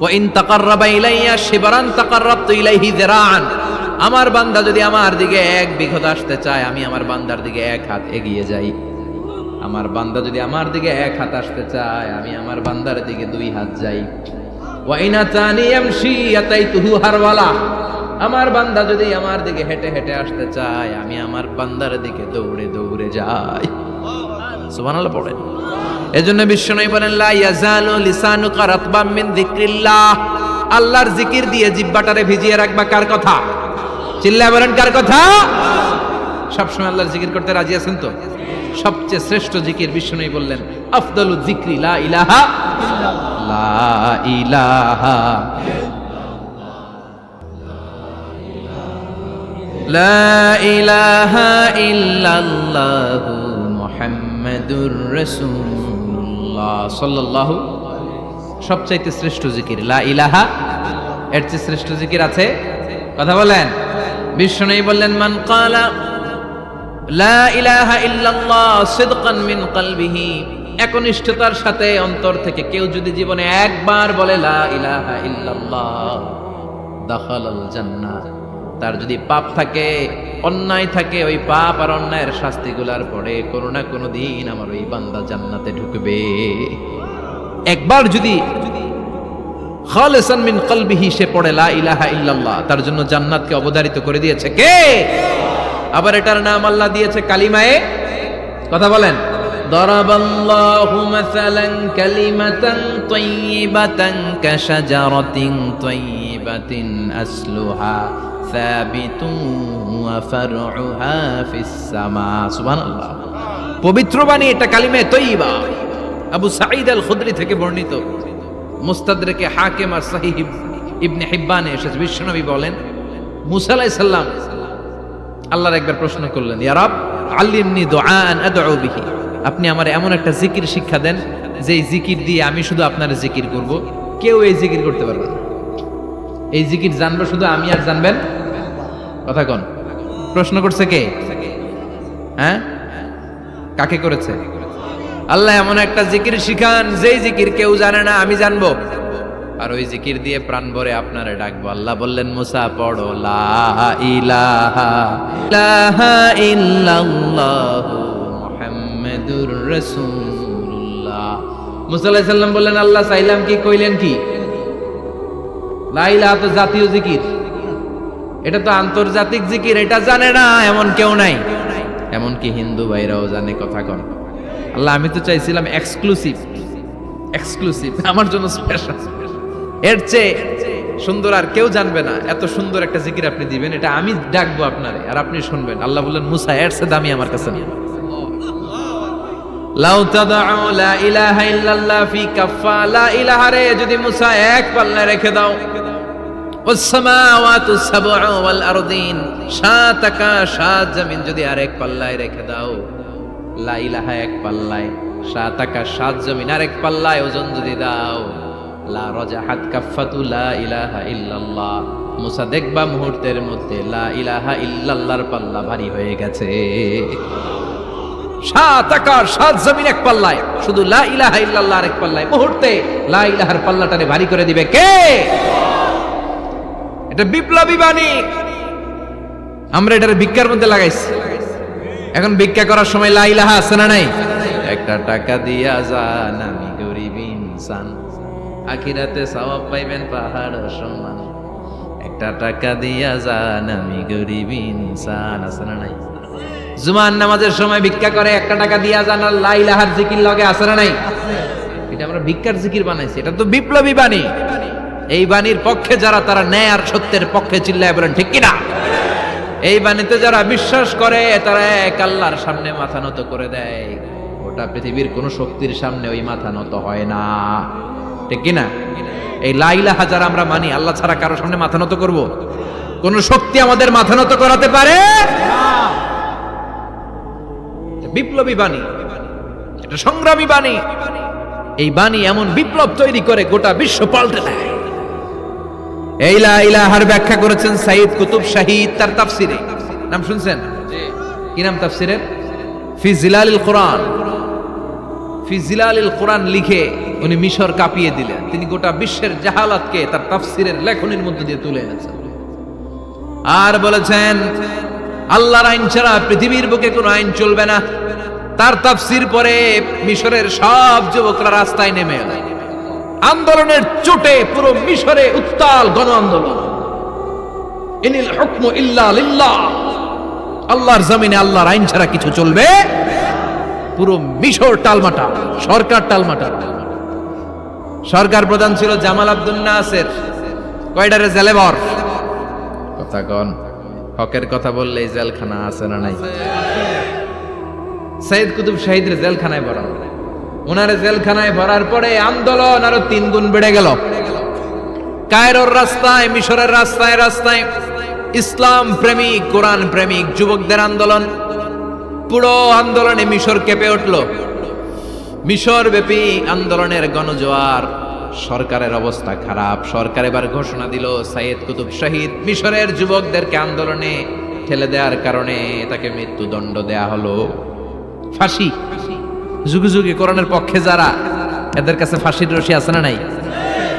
ওয়া ইন তাকাররাবা ইলাইয়া শিবরান তাকাররাবতু ইলাইহি যিরাআন, আমার বান্দা যদি আমার দিকে এক বিঘত আসতে চায়, আমি আমার বান্দার দিকে এক হাত এগিয়ে যাই। আমার বান্দা যদি আমার দিকে এক হাত আসতে চায়, আমি আমার বান্দার দিকে দুই হাত যাই। ওয়া ইন আতানি ইয়ামশি আতাইতুহু হারওয়ালা, আমার বান্দা যদি আমার দিকে হেঁটে হেঁটে আসতে চায়, আমি আমার বান্দার দিকে দৌড়ে দৌড়ে যাই। সুবহানাল্লাহ পড়েন। এজন্য বিশ্বনবী বলেন লা ইয়াজালু লিসানুকা রাতবাম মিন যিকরিল্লাহ, আল্লাহর জিকির দিয়ে জিহ্বাটারে ভিজিয়ে রাখবা। কার কথা? চিল্লায় বলেন কার কথা? সবসময় আল্লাহর জিকির করতে রাজি আছেন তো? সবচেয়ে শ্রেষ্ঠ জিকির বিশ্বনবী বললেন আফদালু যিকরি লা ইলাহা ইল্লাল্লাহ, লা ইলাহা লা ইলাহা ইল্লাল্লাহু মুহাম্মাদুর রাসূলুল্লাহ সাল্লাল্লাহু, সবচাইতে শ্রেষ্ঠ জিকির লা ইলাহা। এর চেয়ে শ্রেষ্ঠ জিকির আছে? কথা বলেন। বিষ্ণু বললেন, মান ক্বালা লা ইলাহা ইল্লাল্লাহ সিদকান মিন কলবিহি, একনিষ্ঠতার সাথে অন্তর থেকে কেউ যদি জীবনে একবার বলে লা ইলাহা ইল্লাল্লাহ, দাখালাল জান্নাহ, তার যদি পাপ থাকে, অন্যায় থাকে, ওই পাপ আর অন্যায়ের শাস্তিগুলার পরে কোনো না কোনো দিন আমার ওই বান্দা জান্নাতে ঢুকবে। একবার যদি খালিসান মিন কলবিহি সে পড়ে লা ইলাহা ইল্লাল্লাহ, তার জন্য জান্নাতকে অবধারিত করে দিয়েছে কে? আবার এটার নাম আল্লাহ দিয়েছে কালিমায়ে, কথা বলেন, দরাবাল্লাহু মাসালান কালিমাতান তাইয়িবাতান কাশাজারাতিন তাইয়িবাতিন আসলুহা সাবিতুন ওয়া ফারউহা ফিস সামা। সুবহানাল্লাহ। পবিত্র বাণী এটা কালিমায়ে তাইয়িবা। আবু সাঈদ আল খুদরি থেকে বর্ণিত, মুস্তাদরাকে হাকিম আর সহিহ ইবনে হিব্বানে এসেছে, বিশ্বনবী বলেন, মুসা আলাইহিস সালাম আল্লাহর একবার প্রশ্ন করলেন, ইয়া রব আল্লিমনি দুআআন আদউ বিহি, আপনি আমার এমন একটা জিকির শিক্ষা দেন যেই জিকির দিয়ে আমি শুধু আপনার জিকির করব, কেউ এই জিকির করতে পারবে না। এই জিকির জানবো শুধু আমি, আর জানবেন কথা কোন? প্রশ্ন করছে কে? হ্যাঁ, কাকে করেছে? আল্লাহ এমন একটা জিকির শিখান যেই জিকির কেউ জানে না, আমি জানবো, আর ওই জিকির দিয়ে প্রাণ ভরে আপনারে ডাকবো। আল্লাহ বললেন, মুসা পড়ো লা ইলাহা ইল্লাল্লাহু মুহাম্মাদুর রাসূলুল্লাহ। মুসা আলাইহিস সালাম বললেন, আল্লাহ চাইলাম কি, কইলেন কি? লা ইলাহা তো জাতীয় জিকির, এটা তো আন্তর্জাতিক জিকির, এটা জানে না এমন কেউ নাই, এমনকি হিন্দু ভাইরাও জানে, কথা কন। আল্লাহ আমি তো চাইছিলাম এক্সক্লুসিভ, আমার জন্য স্পেশাল, এর চেয়ে সুন্দর আর কেউ জানবে না, এত সুন্দর একটা জিকির আপনি দিবেন, এটা আমি ডাকবো আপনারে আর আপনি শুনবেন। আল্লাহ বললেন, মুসা এর চেয়ে দামি আমার কাছে নেই। লাউ তাদউ লা ইলাহা ইল্লাল্লাহ ফি কাফা, লা ইলাহা রে যদি মুসা এক পাল্লায় রেখে দাও, ওয়াস সামাওয়াতু সাবউ ওয়াল আরদিন, সাত আকাশ সাত জমিন যদি আরেক পাল্লায় রেখে দাও, লা ইলাহা এক পাল্লায়, সাত আকাশ সাত জমিন আরেক পাল্লায় ওজন যদি দাও, লা রাজাহাত কাফাতু লা ইলাহা ইল্লাল্লাহ, মুসা দেখবা মুহূর্তের মধ্যে লা ইলাহা ইল্লাল্লাহর পাল্লা ভারী হয়ে গেছে। সাত আকাশ সাত জমিন এক পাল্লায়, শুধু লা ইলাহা ইল্লাল্লাহ আরেক পাল্লায়, মুহূর্তে লা ইলাহার পাল্লাটারে ভারী করে দিবে কে? এটা বিপ্লবী বাণী। আমরা এটার ভিক্ষার মধ্যে লাগাইছি। এখন ভিক্ষা করার সময় লা ইলাহা আছে না নাই? একটা টাকা দিয়া যান আমি গরিব ইনসান, আখিরাতে সওয়াব পাইবেন পাহাড় সমান। একটা টাকা দিয়া যান আমি গরিব ইনসান, আছে না নাই? জুমার নামাজের সময় ভিক্ষা করে একটা টাকা দিয়া যান, আর লা ইলাহার জিকির লগে আছে না নাই? এটা আমরা ভিক্ষার জিকির বানাইছি, এটা তো বিপ্লবী বাণী। এই বাণীর পক্ষে যারা, তারা ন্যায় আর সত্যের পক্ষে চিল্লায় বলেন ঠিক কিনা? এই বাণীতে যারা বিশ্বাস করে তারা এক আল্লাহর সামনে মাথা নত করে দেয়, গোটা পৃথিবীর কোন শক্তির সামনে ওই মাথা নত হয় না, ঠিক কিনা? এই লা ইলাহা যারা আমরা মানি, আল্লাহ ছাড়া কারো সামনে মাথা নত করব? কোন শক্তি আমাদের মাথা নত করাতে পারে না। বিপ্লবী বাণী, এটা সংগ্রামী বাণী। এই বাণী এমন বিপ্লব তৈরি করে গোটা বিশ্ব পাল্টে দেয়। এই লা ইলাহার ব্যাখ্যা করেছেন সাইয়্যিদ কুতুব শাহীদ তার তাফসিরে, নাম শুনছেন? কি নাম তাফসিরের? ফি জিলালিল কোরআন। ফি জিলালিল কোরআন লিখে উনি মিশর কাঁপিয়ে দিলেন। তিনি গোটা বিশ্বের জাহালাতকে তার তাফসিরের লেখনীর মধ্যে দিয়ে তুলে এনেছেন। আর বলেছেন, আল্লাহর আইন ছাড়া পৃথিবীর বুকে কোনো আইন চলবে না। তার তাফসির পরে মিশরের সব যুবকরা রাস্তায় নেমে এলেন। আন্দোলনের চোটে পুরো মিশরে উত্তাল গণ আন্দোলন। ইনিল হুকমু ইল্লা লিল্লাহ, আল্লাহর জমিনে আল্লাহর আইন ছাড়া কিছু চলবে? পুরো মিশর টালমাটা, সরকার টালমাটা। সরকার প্রধান ছিল জামাল আব্দুল নাসের, কয়টারে জেলেবর, কথা কন। হকের কথা বললে জেলখানা আছে না নাই? সাইয়্যিদ কুতুব শাহীদের জেলখানায় ভরা, ওনারে জেলখানায় ভরার পরে আন্দোলন আরো 3 গুণ বেড়ে গেল। কায়রোর রাস্তায়, মিশরের রাস্তায় রাস্তায় ইসলাম প্রেমিক, কোরআন প্রেমিক যুবকদের আন্দোলন। পুরো আন্দোলনে মিশর কেঁপে উঠল। মিশর ব্যাপী আন্দোলনের গণজোয়ার সরকারের অবস্থা খারাপ। সরকার এবার ঘোষণা দিল সাইয়েদ কুতুব শহীদ মিশরের যুবকদেরকে আন্দোলনে ঠেলে দেওয়ার কারণে তাকে মৃত্যুদণ্ড দেয়া হলো, ফাঁসি। যুগে যুগে কোরআনের পক্ষে যারা, এদের কাছে ফাঁসির রশি আছে না নাই?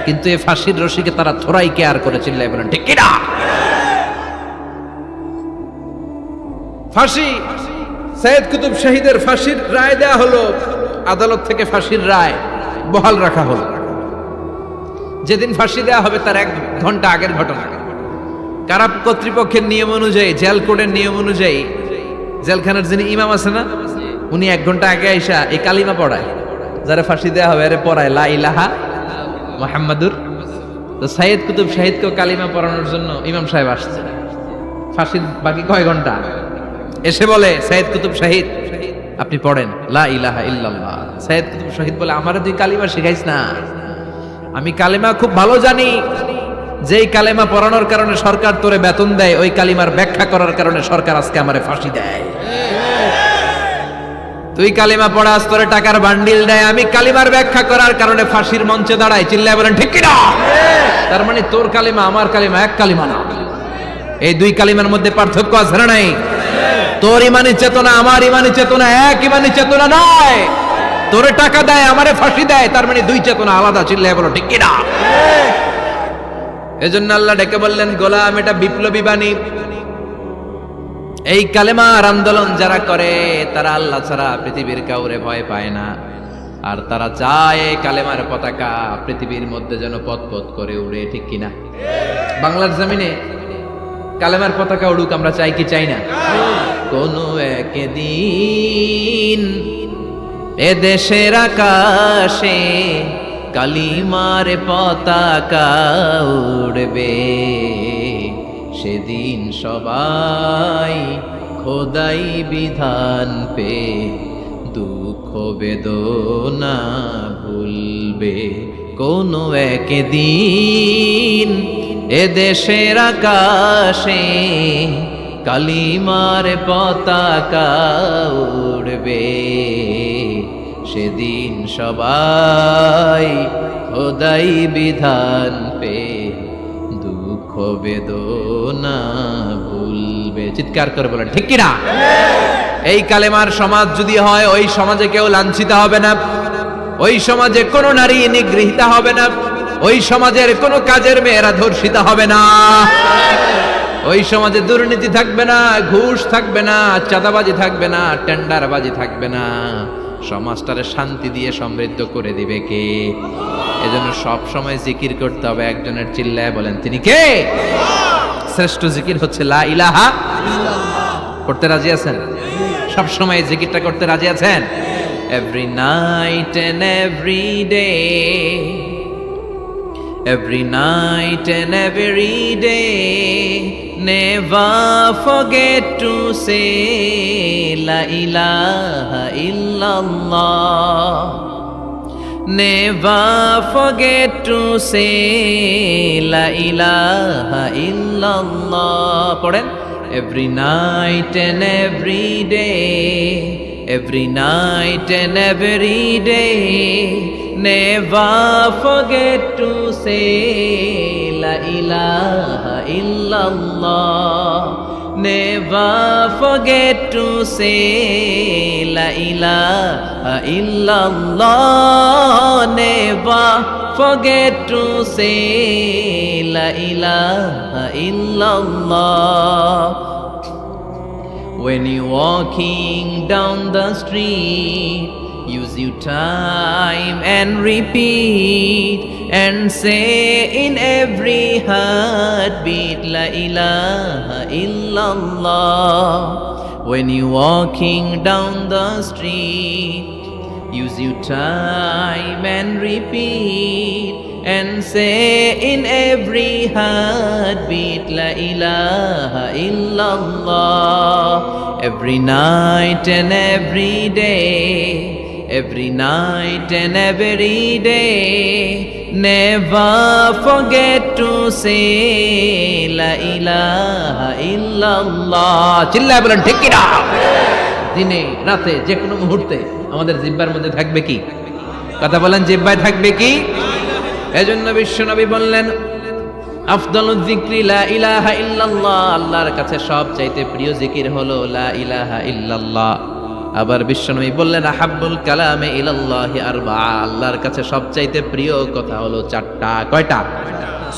কিন্তু এই ফাঁসির রশিকে তারা থোড়াই কেয়ার করে, চিল্লায় বলেন ঠিক কিনা? ফাঁসি, সাইয়েদ কুতুব শহীদের ফাঁসির রায় দেয়া হলো। আদালত থেকে ফাঁসির রায় বহাল রাখা হলো। যেদিন ফাঁসি দেওয়া হবে তার 1 ঘন্টা আগের ঘটনা। কারা কর্তৃপক্ষের নিয়ম অনুযায়ী, জেল কোডের নিয়ম অনুযায়ী জেলখানার যিনি ইমাম আছে না, উনি 1 ঘন্টা আগে আইসা এই কালিমা পড়ায়, যারা ফাঁসি দেওয়া হবে আরে পড়ায় লা ইলাহা মুহাম্মাদুর। তো সাইয়েদ কুতুব শহীদকে কালিমা পড়ানোর জন্য ইমাম সাহেব আসছে। ফাঁসির বাকি কয় ঘন্টা, এসে বলে সাইয়েদ কুতুব শহীদ আপনি পড়েন লা ইলাহা ইল্লাল্লাহ। সাইয়েদ কুতুব শহীদ বলে আমারে তুই কালিমা শিখাইস না, আমি কালিমা খুব ভালো জানি। যেই কালিমা পড়ানোর কারণে সরকার তোরে বেতন দেয়, ওই কালিমার ব্যাখ্যা করার কারণে সরকার আজকে আমারে ফাঁসি দেয়। তুই কালিমা পড়াস, তোরে টাকার বান্ডিল দেয়, আমি কালিমার ব্যাখ্যা করার কারণে ফাঁসির মঞ্চে দাঁড়াই। চিল্লায় বলেন ঠিক কিনা? তার মানে তোর কালিমা আমার কালিমা এক কালিমা না, এই 2 কালিমার মধ্যে পার্থক্য আছে না নাই? তোর ইমানি চেতনা আমার ইমানি চেতনা এক ইমানি চেতনা নয়। তোরে টাকা দেয়, আমারে ফাঁসি দেয়, তার মানে 2 চেতনা আলাদা। চিল্লায় বলো ঠিক কিনা? এজন্য আল্লাহ ডেকে বললেন গোলাম, এটা বিপ্লবী বাণী। এই কালেমার আন্দোলন যারা করে তারা আল্লাহ ছাড়া পৃথিবীর কাউরে ভয় পায় না, আর তারা চায় কালেমার পতাকা পৃথিবীর মধ্যে যেন পথ করে উড়ে। ঠিক কিনা? বাংলার জমিনে কালেমার পতাকা উড়ুক, আমরা চাই কি চাই না? কোনো একদিন এ দেশের আকাশে কালিমার পতাকা উড়বে, সেদিন সবাই খোদাই বিধান পে দুঃখ বেদনা ভুলবে। কোনো একদিন এ দেশের আকাশে কালিমার পতাকা উড়বে, সেদিন সবাই খোদাই বিধান পে দুঃখ বেদনা ভুলবে। চিৎকার করে বলেন ঠিক কিনা? এই কালেমার সমাজ যদি হয়, ওই সমাজে কেউ লাঞ্ছিত হবে না, ওই সমাজে কোনো নারী নিগৃহীতা হবে না, ওই সমাজের কোনো কাজের মেয়েরা ধর্ষিত হবে না, ওই সমাজে দুর্নীতি থাকবে না, ঘুষ থাকবে না, চাঁদাবাজি থাকবে না, টেন্ডারবাজি থাকবে না। সমাজটারে শান্তি দিয়ে সমৃদ্ধ করে দিবে কে? এজন্য সব সময় জিকির করতে হবে একজনের। চিল্লায় বলেন তিনি কে? শ্রেষ্ঠ জিকির হচ্ছে লা ইলাহা ইল্লাল্লাহ। করতে রাজি আছেন? সব সময় জিকিরটা করতে রাজি আছেন? Every night and every day, every night and every day, never forget to say la ilaha illallah, never forget to say la ilaha illallah. পড়েন every night and every day, every night and every day, never forget to say la ilaha illallah, never forget to say la ilaha illallah, never forget to say la ilaha illallah. When you're walking down the street, use your time and repeat and say in every heartbeat la ilaha illallah. When you're walking down the street, use your time and repeat and say in every heartbeat la ilaha illallah. Every night and every day, every night and every day, never forget to say la ilaha illallah. চিল্লায় বলেন ঠিক কিনা? দিনে রাতে যে কোনো মুহূর্তে আমাদের জিহ্বার মধ্যে থাকবে কি? কথা বলেন, জিহ্বায় থাকবে কি? এজন্য বিশ্বনবী বললেন আফদালুয যিকরি লা ইলাহা ইল্লাল্লাহ, আল্লাহর কাছে সবচাইতে প্রিয় জিকির হলো লা ইলাহা ইল্লাল্লাহ। আবার বিশ্বনবী বললেন আহাব্বুল কালামে ইলাল্লাহি আরবাআ, আল্লাহর কাছে সবচাইতে প্রিয় কথা হলো চারটা। কয়টা?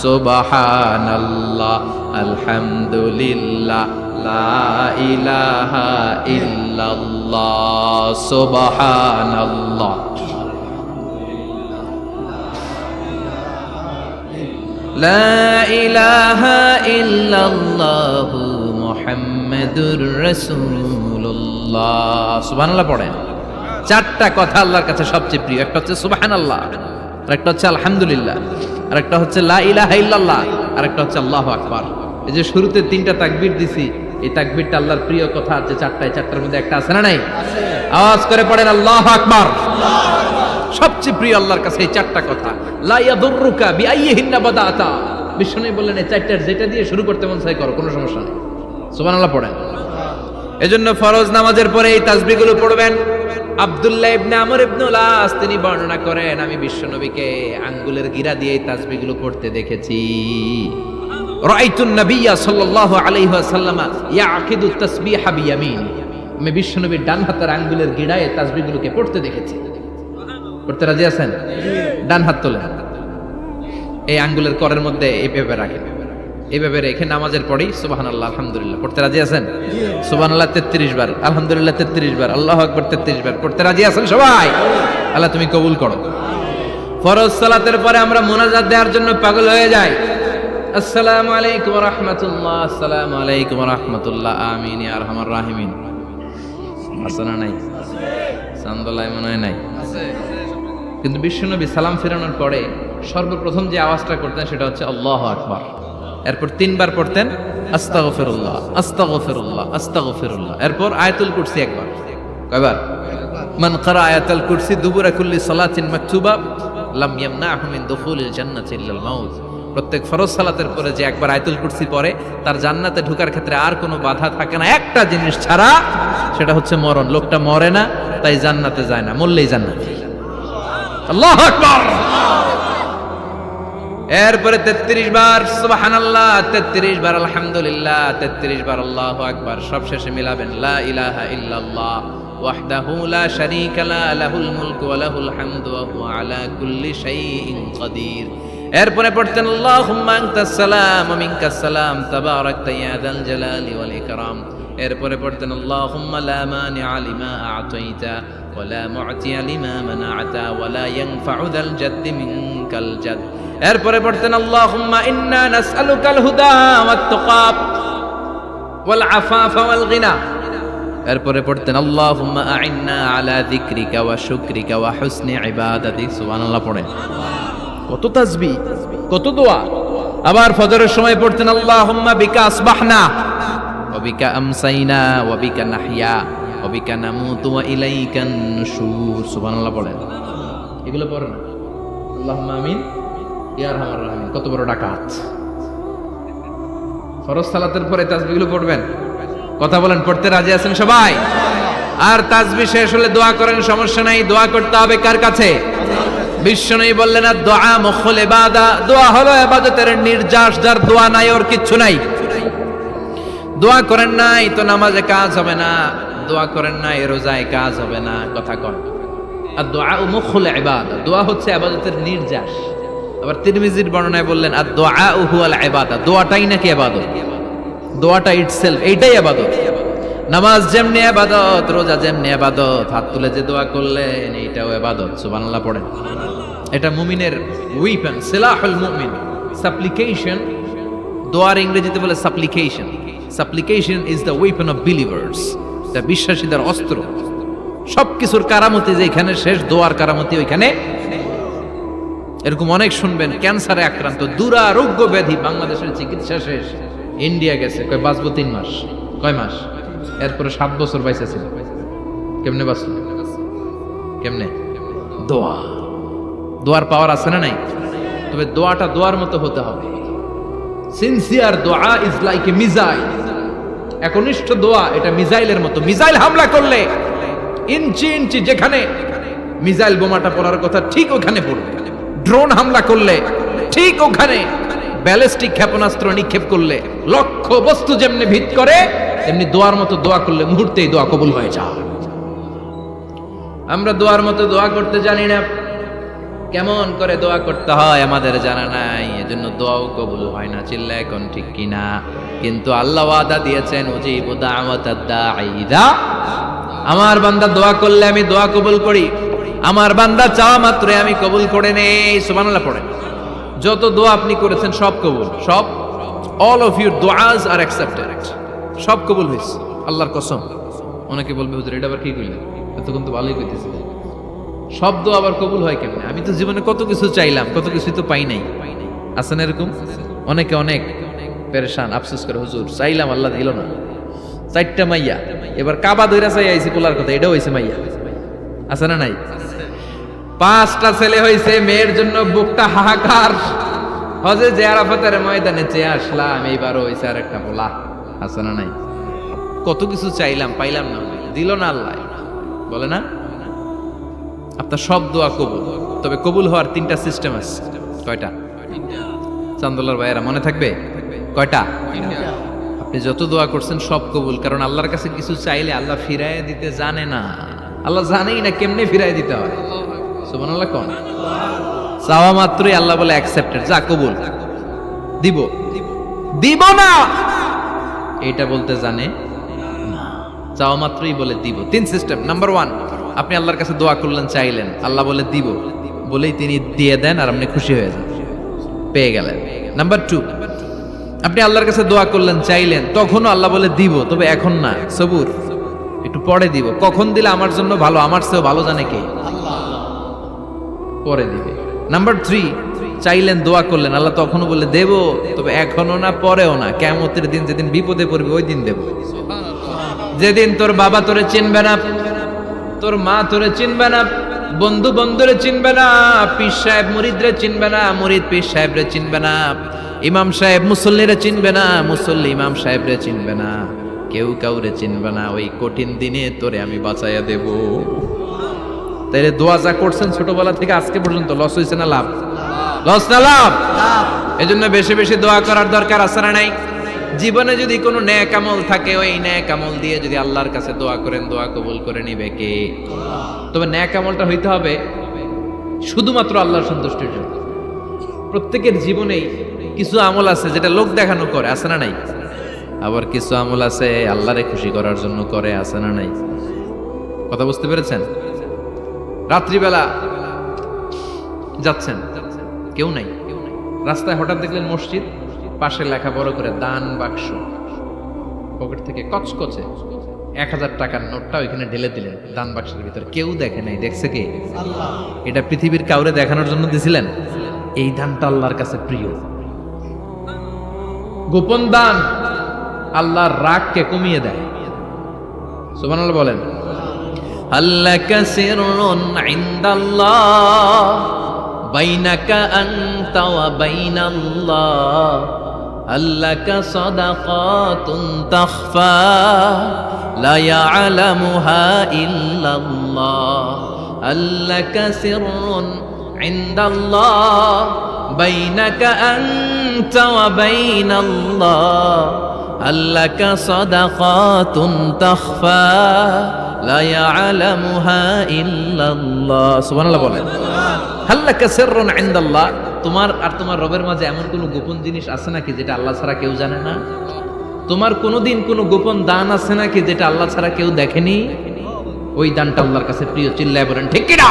সুবহানাল্লাহ, আলহামদুলিল্লাহ, লা ইলাহা ইল্লাল্লাহ। সুবহানাল্লাহ, লা ইলাহা ইল্লাল্লাহু মুহাম্মাদুর রাসূলুল্লাহ। সুবহানাল্লাহ পড়েন। চারটা কথা আল্লাহর কাছে সবচেয়ে প্রিয়। একটা হচ্ছে সুবহানাল্লাহ, আর একটা হচ্ছে আলহামদুলিল্লাহ, আর একটা হচ্ছে লা ইলাহা ইল্লাল্লাহ, আর একটা হচ্ছে আল্লাহু আকবার। এই যে শুরুতে তিনটা তাকবীর দিছি, এই তাকবীরটা আল্লাহর প্রিয় কথা আছে চারটায়, চারটার মধ্যে একটা আছে না নাই? আওয়াজ করে পড়েন আল্লাহু আকবার। সবচেয়ে প্রিয় আল্লাহর কাছে এই চারটা কথা। লা ইয়াদুররুকা বিআইয়িহিন্না বাদাতা, বিষ্ণু বললেন এই চারটার যেটা দিয়ে শুরু করতে মন চাই করো, কোনো সমস্যা নেই। সুবহানাল্লাহ পড়েন। এজন্য ফরজ নামাজের পরে এই তাসবিহগুলো পড়বেন। আব্দুল্লাহ ইবনে আমর ইবনে আস তিনি বর্ণনা করেন, আমি বিশ্বনবীকে আঙ্গুলের গিরা দিয়ে এই তাসবিহগুলো পড়তে দেখেছি। রাআইতুন নাবিয়্যা সাল্লাল্লাহু আলাইহি ওয়াসাল্লাম ইয়াকিদু তাসবিহা বিয়ামিন, আমি বিশ্বনবীর ডান হাতের আঙ্গুলের গিরায় এই তাসবিহগুলোকে পড়তে দেখেছি। পড়তে রাজি আছেন? ডান হাত তোলেন, এই আঙ্গুলের করের মধ্যে এইভাবে রাখেন, এইভাবে রেখে নামাজের পরেই সুবহানাল্লাহ আলহামদুলিল্লাহ পড়তে রাজি আছেন? সুবহানাল্লাহ 33 বার, আলহামদুলিল্লাহ 33 বার, আল্লাহু আকবার 33 বার পড়তে রাজি আছেন সবাই? আল্লাহ তুমি কবুল করো। ফরজ সালাতের পরে আমরা মুনাজাত দেওয়ার জন্য পাগল হয়ে যাই। আসসালামু আলাইকুম ওয়া রাহমাতুল্লাহ, আসসালামু আলাইকুম ওয়া রাহমাতুল্লাহ, আমিন ইয়া আরহামার রাহিমিন। আছে না নাই? চান্দলায় মনে হয় নাই। কিন্তু বিশ্বনবী সালাম ফেরানোর পরে সর্বপ্রথম যে আওয়াজটা করতেন সেটা হচ্ছে আল্লাহু আকবার। এরপর 3 বার পড়তেন আস্তাগফিরুল্লাহ, আস্তাগফিরুল্লাহ, আস্তাগফিরুল্লাহ। এরপর আয়াতুল কুরসি একবার। কয়বার? মান ক্বারা আয়াতুল কুরসি দুবুরা কুল্লি সালাতিন মাকতুবা লাম ইয়ামনাহু মিন দুখুলিল জান্নাতি ইল্লাল মাউত। প্রত্যেক ফরজ সালাতের পরে যে একবার আয়াতুল কুরসি পড়ে তার জান্নাতে ঢোকার ক্ষেত্রে আর কোনো বাধা থাকে না, একটা জিনিস ছাড়া, সেটা হচ্ছে মরণ। লোকটা মরে না তাই জান্নাতে যায় না, মরলেই জান্নাতে। আল্লাহু আকবার। এরপরে 33 বার সুবহানাল্লাহ, 33 বার আলহামদুলিল্লাহ, 33 বার আল্লাহু আকবার। সব শেষে মিলাবেন লা ইলাহা ইল্লাল্লাহ ওয়াহদাহু লা শারীকা লা লাহুল মুলকু ওয়া লাহুল হামদু ওয়া হুয়া আলা কুল্লি শাইইন কাদির। এরপরে পড়তেন আল্লাহুম্মা আনতাস সালাম ওয়া মিনকাস সালাম তাবারাকতা ইয়া যাল জালালি ওয়াল ইকরাম। এরপরে পড়তেন আল্লাহুম্মা লা মানিআ লিমা আ'তাইতা ওয়া লা মু'তিয়া লিমা মানা'তা ওয়া লা ইয়ানফা'ু যাল জাদ্দি মিনকাল জাদ। এরপরে পড়তেন আল্লাহুম্মা ইন্না নাসআলুকাল হুদা ওয়াত তুকা ওয়াল আফাফা ওয়াল গিনা। এরপরে পড়তেন আল্লাহুম্মা আ'ইন্না আলা যিকরিকা ওয়া শুকরিকা ওয়া হুসনি ইবাদাতিক। সুবহানাল্লাহ পড়েন। কত তাসবিহ, কত দোয়া। আবার ফজরের সময় পড়তেন আল্লাহুম্মা বিকা আসবাহনা ওয়া বিকা আমসাইনা ওয়া বিকা নাহইয়া ওয়া বিকা নামুতু ওয়া ইলাইকান নুশুর। সুবহানাল্লাহ পড়েন। এগুলো পড়েন না? আল্লাহুম্মা আমিন ইয়া আরহামার রাহিমিন। কত বড় ডাকাত। ফরজ সালাতের পরে তাসবিহগুলো পড়বেন। কথা বলেন, পড়তে রাজি আছেন সবাই? আর তাসবিহ শেষ হলে দোয়া করেন, সমস্যা নাই। দোয়া করতে হবে কার কাছে? বিশ্বনবী বললেন আর দোয়া মুখুল ইবাদা, দোয়া হলো ইবাদতের নির্যাস। যার দোয়া নাই ওর কিচ্ছু নাই। দোয়া করেন নাই তো নামাজে কাজ হবে না, দোয়া করেন নাই রোজায় কাজ হবে না। কথা কন। আর দোয়া মুখুল ইবাদা, দোয়া হচ্ছে ইবাদতের নির্যাস। আবার তিরমিজির বর্ণনায় বললেন আর দোয়া হুয়াল ইবাদা, দোয়াটাই নাকি ইবাদত। দোয়াটা ইটসেলফ এইটাই ইবাদত। নামাজ যেমনি ইবাদত, রোজা যেমনি ইবাদত, হাত তুলে যে দোয়া করলেন এইটাও ইবাদত। সুবহানাল্লাহ পড়েন। এটা মুমিনের ওয়েপন, সিলাহুল মুমিন। সাপ্লিকেশন, দোয়ার ইংরেজিতে বলে সাপ্লিকেশন। সাপ্লিকেশন is the weapon of believers, এটা বিশ্বাসীদের অস্ত্র। সবকিছুর কারামতি যেখানে শেষ, দোয়ার কারামতি ওইখানে। এরকম অনেক শুনবেন ক্যান্সারে আক্রান্ত, দুরারোগ্য ব্যাধি, বাংলাদেশের চিকিৎসা শেষ, ইন্ডিয়া গেছে, কয় বাঁচবো 3 মাস। কয় মাস? এরপরে 7 বছর বাইসা ছিল। কেমনে বাঁচল? কেমনে? দোয়া। দোয়ার পাওয়ার আছে না নাই? তবে দোয়াটা দোয়ার মতো হতে হবে। সিনসিয়ার দোয়া ইজ লাইক এ মিসাইল। একনিষ্ঠ দোয়া এটা মিসাইলের মতো। মিসাইল হামলা করলে ইঞ্চি ইঞ্চি যেখানে মিসাইল বোমাটা পড়ার কথা ঠিক ওখানে পড়বে। ড্রোন হামলা করলে, ঠিক ওখানে ব্যালিস্টিক ক্ষেপণাস্ত্র নিক্ষেপ করলে লক্ষ্য বস্তু যেমনি ভিত করে, তেমনি দোয়ার মতো দোয়া করলে মুহূর্তেই দোয়া কবুল হয়ে যায়। আমরা দোয়ার মতো দোয়া করতে জানি না, কেমন করে দোয়া করতে হয় আমাদের জানা নাই, এজন্য দোয়াও কবুল হয় না। চিল্লা এখন ঠিক কিনা? কিন্তু আল্লাহ ওয়াদা দিয়েছেন, উজিবু দাওয়াতাদ দাঈ ইযা, আমার বান্দা দোয়া করলে আমি দোয়া কবুল করি, আমার বান্দা চাওয়া মাত্রই আমি কবুল করে নেই। সুবহানাল্লাহ পড়েন। যত দোয়া আপনি করেছেন সব কবুল, সব, অল অফ ইউর দোয়াজ আর অ্যাকসেপ্টেড, সব কবুল হয়েছে আল্লাহর কসম। অনেকে বলবে হুজুর এটা আবার কি কইলেন, এতক্ষণ তো ভালোই কইতেছিলেন, সব দোয়া আবার কবুল হয় কেমনে? আমি তো জীবনে কত কিছু চাইলাম, কত কিছু তো পাই নাই। আছে না এরকম? অনেকে অনেক পেরেশান, আফসোস করে, হুজুর চাইলাম আল্লাহ দিল না। 4টা মাইয়া, এবার কাবা দইরা চাই আইছি পোলার কথা, এটাও হইছে মাইয়া। আছে না নাই? 5টা ছেলে হইছে, মেয়ের জন্য বুকটা হাহাকার। হজে যে আরাফাতের ময়দানে চেয়ে আসলাম, এইবারও হইছে আর একটা পোলা। আছে না নাই? কত কিছু চাইলাম, পাইলাম না, দিল না আল্লাহ। বলে না আপনার সব দোয়া কবুল, তবে কবুল হওয়ার 3টা সিস্টেম আছে। কয়টা? চান্দুল্লার ভাইয়েরা মনে থাকবে কয়টা? আপনি যত দোয়া করছেন সব কবুল, কারণ আল্লাহর কাছে কিছু চাইলে আল্লাহ ফিরাইয়া দিতে জানে না। আল্লাহ জানেই না কেমনে ফিরাই দিতে হয়। সুবহানাল্লাহ কোন? চাওয়া মাত্রই আল্লাহ বলে অ্যাকসেপ্টেড, যা কবুল, দিব দিব না এটা বলতে জানে না, চাওয়া মাত্রই বলে দিব। 3 সিস্টেম। নাম্বার 1, আপনি আল্লাহর কাছে দোয়া করলেন, চাইলেন, আল্লাহ বলে দিব, বলেই তিনি দিয়ে দেন আর আপনি খুশি হয়ে যান, পেয়ে গেলেন। নাম্বার 2, আপনি আল্লাহর কাছে দোয়া করলেন, চাইলেন, তখনও আল্লাহ বলে দিব, তবে এখন না, সবুর, একটু পরে দিব। কখন দিলে আমার জন্য ভালো, আমার চেয়েও ভালো জানে কে? পরে দিবে। নাম্বার 3, চাইলেন, দোয়া করলেন, আল্লাহ তখনও বলে দেব, তবে এখনো না, পরেও না, কিয়ামতের দিন যেদিন বিপদে পড়বে ওই দিন দেব। যেদিন তোর বাবা তোরে চিনবে না, তোর মা তোরে চিনবে না, বন্ধু বন্ধুরে চিনবে না, পীর সাহেব মুরিদরে চিনবে না, মুরিদ পীর সাহেবরে চিনবে না, ইমাম সাহেব মুসল্লিরে চিনবে না, মুসল্লি ইমাম সাহেবরে চিনবে না, কেউ কাউরে চিনবে না। ওই কঠিন দিনে তোরে আমি বাঁচাইয়া দেব। তাইলে দোয়া যা করছেন ছোটবেলা থেকে আজকে পর্যন্ত, লস হয়েছে না লাভ? লস না লাভ? এজন্য বেশি বেশি দোয়া করার দরকার আছে না নাই? জীবনে যদি কোনো নেক আমল থাকে, ওই নেক আমল দিয়ে যদি আল্লাহর কাছে দোয়া করেন, দোয়া কবুল করে নিবে কে? তবে নেক আমলটা হইতে হবে শুধুমাত্র আল্লাহর সন্তুষ্টির জন্য। প্রত্যেকের জীবনেই কিছু আমল আছে যেটা লোক দেখানো করে, আছে না নাই? আবার কিছু আমল আছে আল্লাহরে খুশি করার জন্য করে, আছে না নাই? কথা বুঝতে পেরেছেন? রাত্রিবেলা যাচ্ছেন, কেউ নাই, রাস্তায় হঠাৎ দেখলেন মসজিদ, পাশে লেখা বড় করে দান বাক্স, পকেট থেকে কচকচে 1000 টাকার নোটটা ওইখানে ঢেলে দিলেন দান বাক্সের ভিতর। কেউ দেখে নাই, দেখছে কে? আল্লাহ। এটা পৃথিবীর কাউরে দেখানোর জন্য দিছিলেন? এই দানটা আল্লাহর কাছে প্রিয়। গোপন দান আল্লাহর রাগকে কমিয়ে দেয়। সুবহানাল্লাহ বলেন। আল্লাকা সিররুন ইনদাল্লাহ বাইনাকা আনতা ওয়া বাইনাল্লাহ, আল্লাকা সাদাকাতুন তাখফা লা ইয়ালামুহা ইল্লাল্লাহ, আল্লাকা সিররুন ইনদাল্লাহ বাইনাকা আনতা ওয়া বাইনাল্লাহ, আল্লাকা সাদাকাতুন তাখফা লা ইয়ালামুহা ইল্লাল্লাহ। সুবহানাল্লাহ বলেন। আল্লাকা সিররুন ইনদাল্লাহ, তোমার আর তোমার রবের মাঝে এমন কোনো গোপন জিনিস আছে নাকি যেটা আল্লাহ ছাড়া কেউ জানে না? তোমার কোনোদিন কোনো গোপন দান আছে নাকি যেটা আল্লাহ ছাড়া কেউ দেখেনি? ওই দানটা আল্লাহর কাছে প্রিয়। চিল্লায় বলেন ঠিক কি না?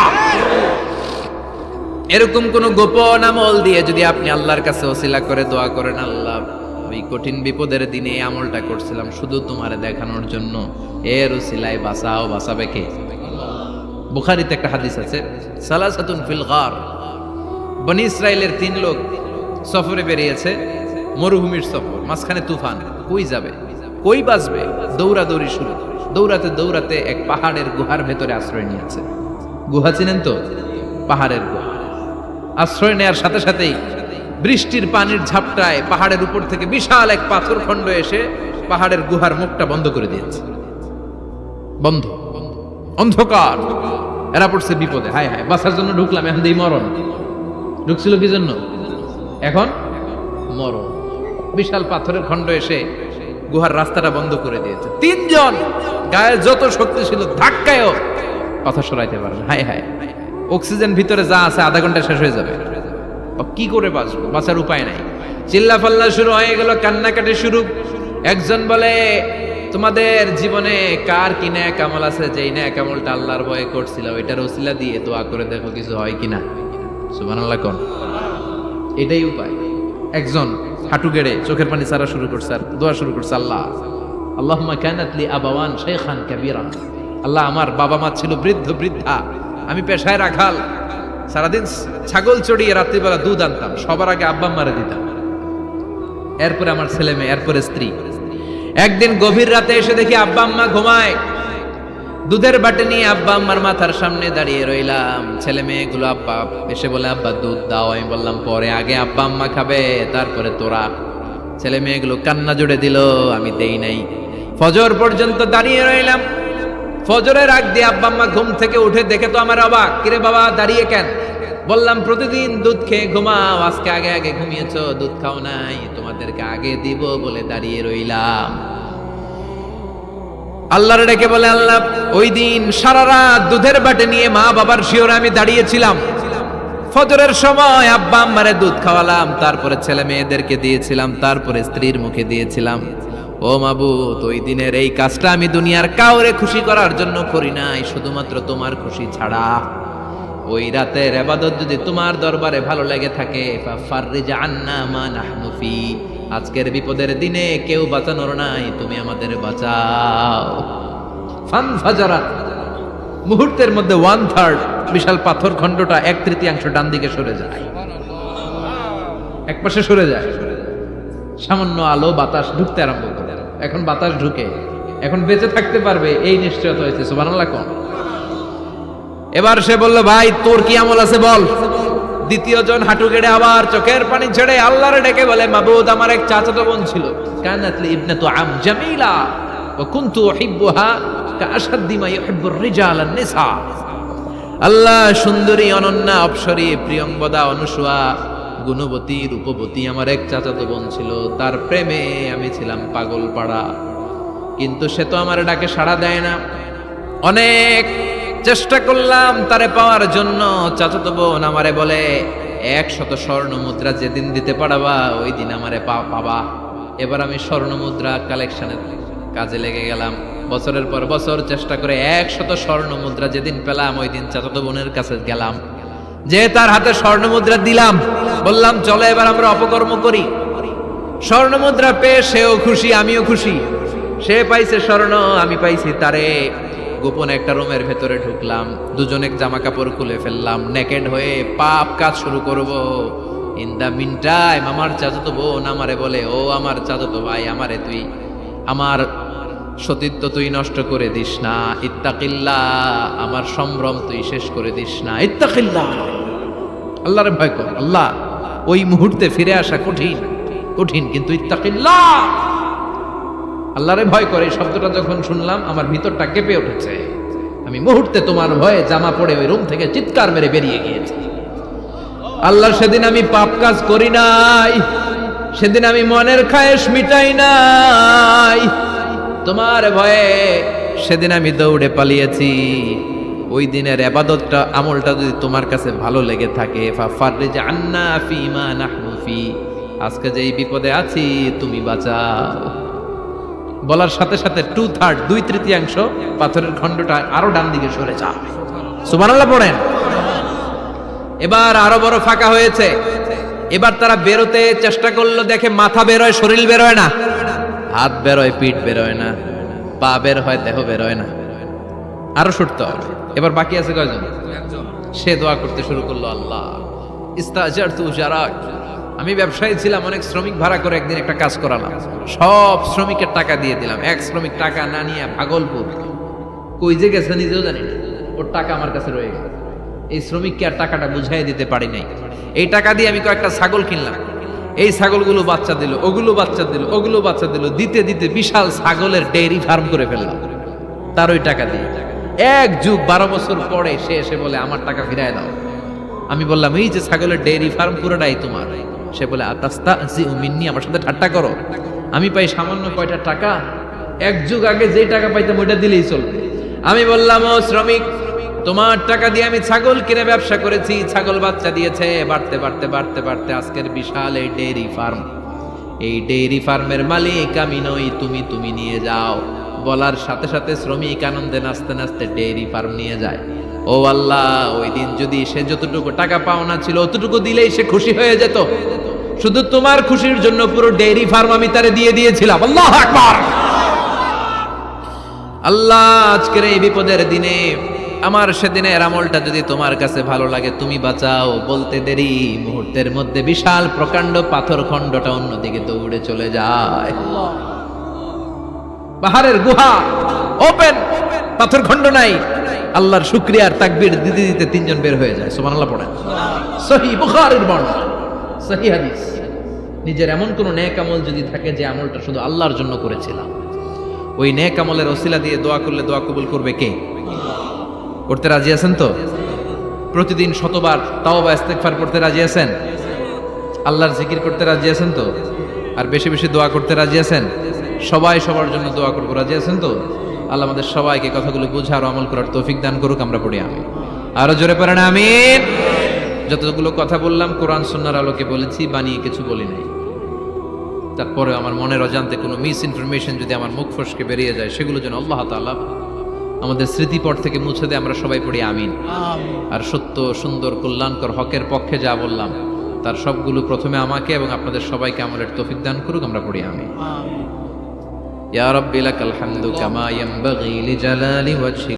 এরকম কোন গোপন আমল দিয়ে যদি আপনি আল্লাহর কাছে ওসিলা করে দোয়া করেন, আল্লাহ ওই কঠিন বিপদের দিনে এই আমলটা করছিলাম শুধু তোমারে দেখানোর জন্য, এর ওসিলায় বাঁচাও, বাঁচাবে কে? বুখারীতে একটা হাদিস আছে, সালাসাতুন ফিল গার, বনি ইসরাইলের 3 লোক সফরে বেরিয়েছে, মরুভূমির সফর, মাঝখানে তুফান, কই যাবে, কই বাঁচবে, দৌড়াদৌড়ি শুরু, দৌড়াতে দৌড়াতে এক পাহাড়ের গুহার ভেতরে আশ্রয় নিয়েছে। গুহা চিনেন তো? পাহাড়ের গুহা। আশ্রয় নেওয়ার সাথে সাথেই বৃষ্টির পানির ঝাপটায় পাহাড়ের উপর থেকে বিশাল এক পাথর খণ্ড এসে পাহাড়ের গুহার মুখটা বন্ধ করে দিয়েছে। বন্ধ, অন্ধকার। এরা পড়ছে বিপদে, হায় হায় বাঁচার জন্য ঢুকলাম, এখন দেই মরণ। ঢুকছিল কি জন্য? এখন মরণ। বিশাল পাথরের খণ্ড এসে গুহার রাস্তাটা বন্ধ করে দিয়েছে। তিনজন গায়ে যত শক্তি ছিল ধাক্কায়ও কথা সরাইতে পারে না। হায় হায়, অক্সিজেন ভিতরে যা আছে আধা ঘন্টা শেষ হয়ে যাবে। কি করে বাঁচবো? বাঁচার উপায় নাই। চিল্লা ফাল্লা শুরু হয়ে গেল, কান্নাকাটি শুরু। একজন বলে, তোমাদের জীবনে কার কি ন্যাক আমল আছে, যেই ন্যাক আমলটা আল্লাহর ভয়ে করছিল ওইটার ওসিলা দিয়ে দোয়া করে দেখো কিছু হয় কিনা। সুবহানাল্লাহ কোন, এটাই উপায়। একজন হাঁটু গেড়ে চোখের পানি ছাড়া শুরু করছে আর দোয়া শুরু করছে, আল্লাহ আল্লাহুম্মা কানাত লি আবাওয়ান শাইখান কাবীরা, আল্লাহ আমার বাবা মা ছিল বৃদ্ধ বৃদ্ধা, আমি পেশায় রাখাল, সারাদিন ছাগল চড়িয়ে রাত্রিবেলা দুধ আনতাম, সবার আগে আব্বা আম্মারে দিতাম, এরপরে আমার ছেলে মেয়ে, এরপরে স্ত্রী। একদিন গভীর রাতে এসে দেখি আব্বা আম্মা ঘুমায়, দুধের বাটি নিয়ে আব্বা আম্মার মাথার সামনে দাঁড়িয়ে রইলাম। ছেলে মেয়েগুলো আব্বা এসে বলে, আব্বা দুধ দাও। আমি বললাম পরে, আগে আব্বা আম্মা খাবে তারপরে তোরা। ছেলে মেয়েগুলো কান্না জুড়ে দিল, আমি দেই নাই। ফজর পর্যন্ত দাঁড়িয়ে রইলাম। ফজরের আগ দিয়ে আব্বা আম্মা ঘুম থেকে উঠে দেখে তো আমার অবাক, কিরে বাবা দাঁড়িয়ে কেন? বললাম প্রতিদিন দুধ খেয়ে ঘুমাও, আজকে আগে আগে ঘুমিয়েছো, দুধ খাও নাই, তোমাদেরকে আগে দিব বলে দাঁড়িয়ে রইলাম। আল্লাহর ডেকে বলে, আল্লাহ ওই দিন সারা রাত দুধের বাটি নিয়ে মা বাবার শিওরে আমি দাঁড়িয়েছিলাম, ফজরের সময় আব্বা আম্মারে দুধ খাওয়ালাম, তারপরে ছেলে মেয়েদেরকে দিয়েছিলাম, তারপরে স্ত্রীর মুখে দিয়েছিলাম। ও মাবুদ, ওই দিনের এই কাজটা আমি দুনিয়ার কাউরে খুশি করার জন্য করি নাই, শুধুমাত্র তোমার খুশি ছাড়া। ওই রাতের ইবাদত যদি তোমার দরবারে ভালো লেগে থাকে, ফাফাররিজ আন্না মা নাহনু ফি, আজকের বিপদের দিনে কেউ বাঁচানোর নাই, তুমি আমাদের বাঁচাও। ফানফাজারাত, মুহূর্তের মধ্যে 1/3 বিশাল পাথর খণ্ডটা 1/3 ডান দিকে সরে যায়, একপাশে সরে যায়। সামান্য আলো বাতাস ঢুকতে আরম্ভ করে। এখন বাতাস ঢুকে, এখন বেঁচে থাকতে পারবে এই নিশ্চয়তা হয়েছে। সুবহানাল্লাহ কোন। এবার সে বলল, ভাই তোর কি আমল আছে বল। দ্বিতীয় জন হাঁটু গেড়ে আবার চোখের পানি ছেড়ে আল্লাহরে ডেকে বলে, মাবুদ আমার এক চাচাতো বোন ছিল, কানাত লি ইবনাতু আম জামিলা ওয়া কুনতু উহিব্বুহা কাআশাদ্দি মা ইউহিব্বুর রিজাল আন-নিসা। আল্লাহ সুন্দরী, অনন্যা, অপ্সরী, প্রিয়ঙ্গদা, অনুসুয়া, গুণবতী, রূপবতী আমার এক চাচাতো বোন ছিল, তার প্রেমে আমি ছিলাম পাগল পাড়া, কিন্তু সে তো আমার ডাকে সাড়া দেয় না। অনেক চেষ্টা করলাম তারে পাওয়ার জন্য। চাচাতো বোন আমারে বলে, 100 স্বর্ণ মুদ্রা যেদিন দিতে পারবা ওই দিন আমারে পাবা। এবার আমি স্বর্ণ মুদ্রা কালেকশনের কাজে লেগে গেলাম। বছরের পর বছর চেষ্টা করে 100 স্বর্ণ মুদ্রা যেদিন পেলাম ওই দিন চাচাতো বোনের কাছে গেলাম, যে তার হাতে স্বর্ণ মুদ্রা দিলাম, বললাম চলো এবার আমরা অপকর্ম করি। স্বর্ণ মুদ্রা পেয়ে সেও খুশি, আমিও খুশি। সে পাইছে স্বর্ণ, আমি পাইছি তারে। গোপনে একটা রুমের ভেতরে ঢুকলাম, দুজনে জামা কাপড় খুলে ফেললাম, নেকেড হয়ে পাপ কাজ শুরু করব। ইন দা মিন টাইম আমার চাচাতো বোন আমারে বলে, ও আমার চাচাতো ভাই, আমারে তুই আমার সতীত্ব তুই নষ্ট করে দিস না, ইত্তাকিল্লাহ, আমার সম্ভ্রম তুই শেষ করে দিস না, ইত্তাকিল্লাহ, আল্লাহরে ভয় কর। আল্লাহ, ওই মুহূর্তে ফিরে আসা কঠিন কঠিন, কিন্তু ইত্তাকিল্লাহ, আল্লাহরে ভয় করে। এই শব্দটা যখন শুনলাম আমার ভিতরটা কেঁপে উঠেছে। আমি মুহূর্তে তোমার ভয়ে জামা পড়ে ওই রুম থেকে চিৎকার মেরে বেরিয়ে গিয়েছি। আল্লাহ, সেদিন আমি পাপ কাজ করি নাই, সেদিন আমি মনের খায়েশ মিটাই নাই, তোমার ভয়ে সেদিন আমি দৌড়ে পালিয়েছি। ওই দিনের ইবাদতটা, আমলটা যদি তোমার কাছে ভালো লেগে থাকে, ফাফাররিজ আন্না ফিমা নাহনু ফি, আজকে যে এই বিপদে আছি তুমি বাঁচাও। বলার সাথে সাথে 2/3 2/3 পাথরের খণ্ডটা আরো ডান দিকে সরে যায়। সুবহানাল্লাহ পড়েন। এবার আরো বড় ফাঁকা হয়েছে। এবার তারা বেরোতে চেষ্টা করলো, দেখে মাথা বেরোয়, শরীর বেরোয় না, হাত বেরোয়, পিঠ বেরোয় না, পা বের হয়, দেহ বেরোয় না, আরো ছুটতে হবে। এবার বাকি আছে কয়জন? সে দোয়া করতে শুরু করলো, আল্লাহ ইস্তাজারতু জারাক, আমি ব্যবসায়ী ছিলাম, অনেক শ্রমিক ভাড়া করে একদিন একটা কাজ করালাম, সব শ্রমিকের টাকা দিয়ে দিলাম। এক শ্রমিক টাকা না নিয়ে ভাগলপুর কই যে গেছে নিজেও জানি না, ওর টাকা আমার কাছে রয়ে গেল। এই শ্রমিককে আর টাকাটা বুঝাই দিতে পারি নাই। এই টাকা দিয়ে আমি কয়েকটা ছাগল কিনলাম, এই ছাগলগুলো বাচ্চা দিল, ওগুলো বাচ্চা দিল, ওগুলো বাচ্চা দিল, দিতে দিতে বিশাল ছাগলের ডেইরি ফার্ম করে ফেললাম তার ওই টাকা দিয়ে। 1 যুগ 12 বছর পরে সে এসে বলে, আমার টাকা ফিরায় দাও। আমি বললাম এই যে ছাগলের ডেইরি ফার্ম পুরোটাই তোমার। সে বলে আতাস্তাজিউ মিন্নি, আমার সাথে ঠাট্টা করো? আমি পাই সামান্য কয়টা টাকা, এক যুগ আগে যে টাকা পাইতাম ওইটা দিলেই চলবে। আমি বললাম ও শ্রমিক, তোমার টাকা দিয়ে আমি ছাগল কিনে ব্যবসা করেছি, ছাগল বাচ্চা দিয়েছে, বাড়তে বাড়তে বাড়তে বাড়তে আজকের বিশাল এই ডেইরি ফার্ম, এই ডেইরি ফার্মের মালিক আমি নই, তুমি নিয়ে যাও। বলার সাথে সাথে শ্রমিক আনন্দে নাচতে নাচতে ডেইরি ফার্ম নিয়ে যায়। ও আল্লাহ, ওই দিন যদি সে যতটুকু টাকা পাওনা ছিল অতটুকু দিলেই সে খুশি হয়ে যেত। শুধু তোমার খুশির জন্য পুরো ডেইরি ফার্ম আমি তারে দিয়ে দিয়েছিলাম। আল্লাহু আকবার। আল্লাহ, আজকের এই বিপদের দিনে আমার সেদিনের আমলটা যদি তোমার কাছে ভালো লাগে তুমি বাঁচাও। বলতে দেরি, মুহূর্তের মধ্যে বিশাল প্রকাণ্ড পাথর খণ্ডটা অন্যদিকে দৌড়ে চলে যায়। পাহাড়ের গুহা ওপেন, পাথর খণ্ড নাই। আল্লাহর শুকরিয়া আর তাকবীর দিতে দিতে তিনজন বের হয়ে যায়। সুবহানাল্লাহ পড়েন। সহিহ বুখারীর বর্ণনা, সহিহ হাদিস। নিজের এমন কোন নেক আমল যদি থাকে যে আমলটা শুধু আল্লাহর জন্য করেছিলাম, ওই নেক আমলের ওসিলা দিয়ে দোয়া করলে দোয়া কবুল করবে কে? করতে রাজি আছেন তো? প্রতিদিন শতবার তাওবা ইস্তেগফার করতে রাজি আছেন? আল্লাহর জিকির করতে রাজি আছেন তো? আর বেশি বেশি দোয়া করতে রাজি আছেন? সবাই সবার জন্য দোয়া করবো, রাজি আছেন তো? আল্লাহ আমাদের সবাইকে কথাগুলো বুঝার আমল করার তৌফিক দান করুক। আমরা পড়ি আমিন। আরো জোরে পড়েন আমিন। যতগুলো কথা বললাম কোরআন সুন্নাহর আলোকে বলেছি, বানিয়ে কিছু বলি নাই। তারপরে আমার মনের অজান্তে কোনো মিস ইনফরমেশন যদি আমার মুখ ফসকে বেরিয়ে যায়, সেগুলো যেন আল্লাহ তাআলা আমাদের স্মৃতিপট থেকে মুছে দেয়। আমরা সবাই পড়ি আমিন। আর সত্য, সুন্দর, কল্যাণকর, হকের পক্ষে যা বললাম তার সবগুলো প্রথমে আমাকে এবং আপনাদের সবাইকে আমলের তৌফিক দান করুক। আমরা পড়ি আমিন। ইয়া রাব্বি লাকাল হামদু কামা ইয়ানবাগি লিজালালি ওয়াজহি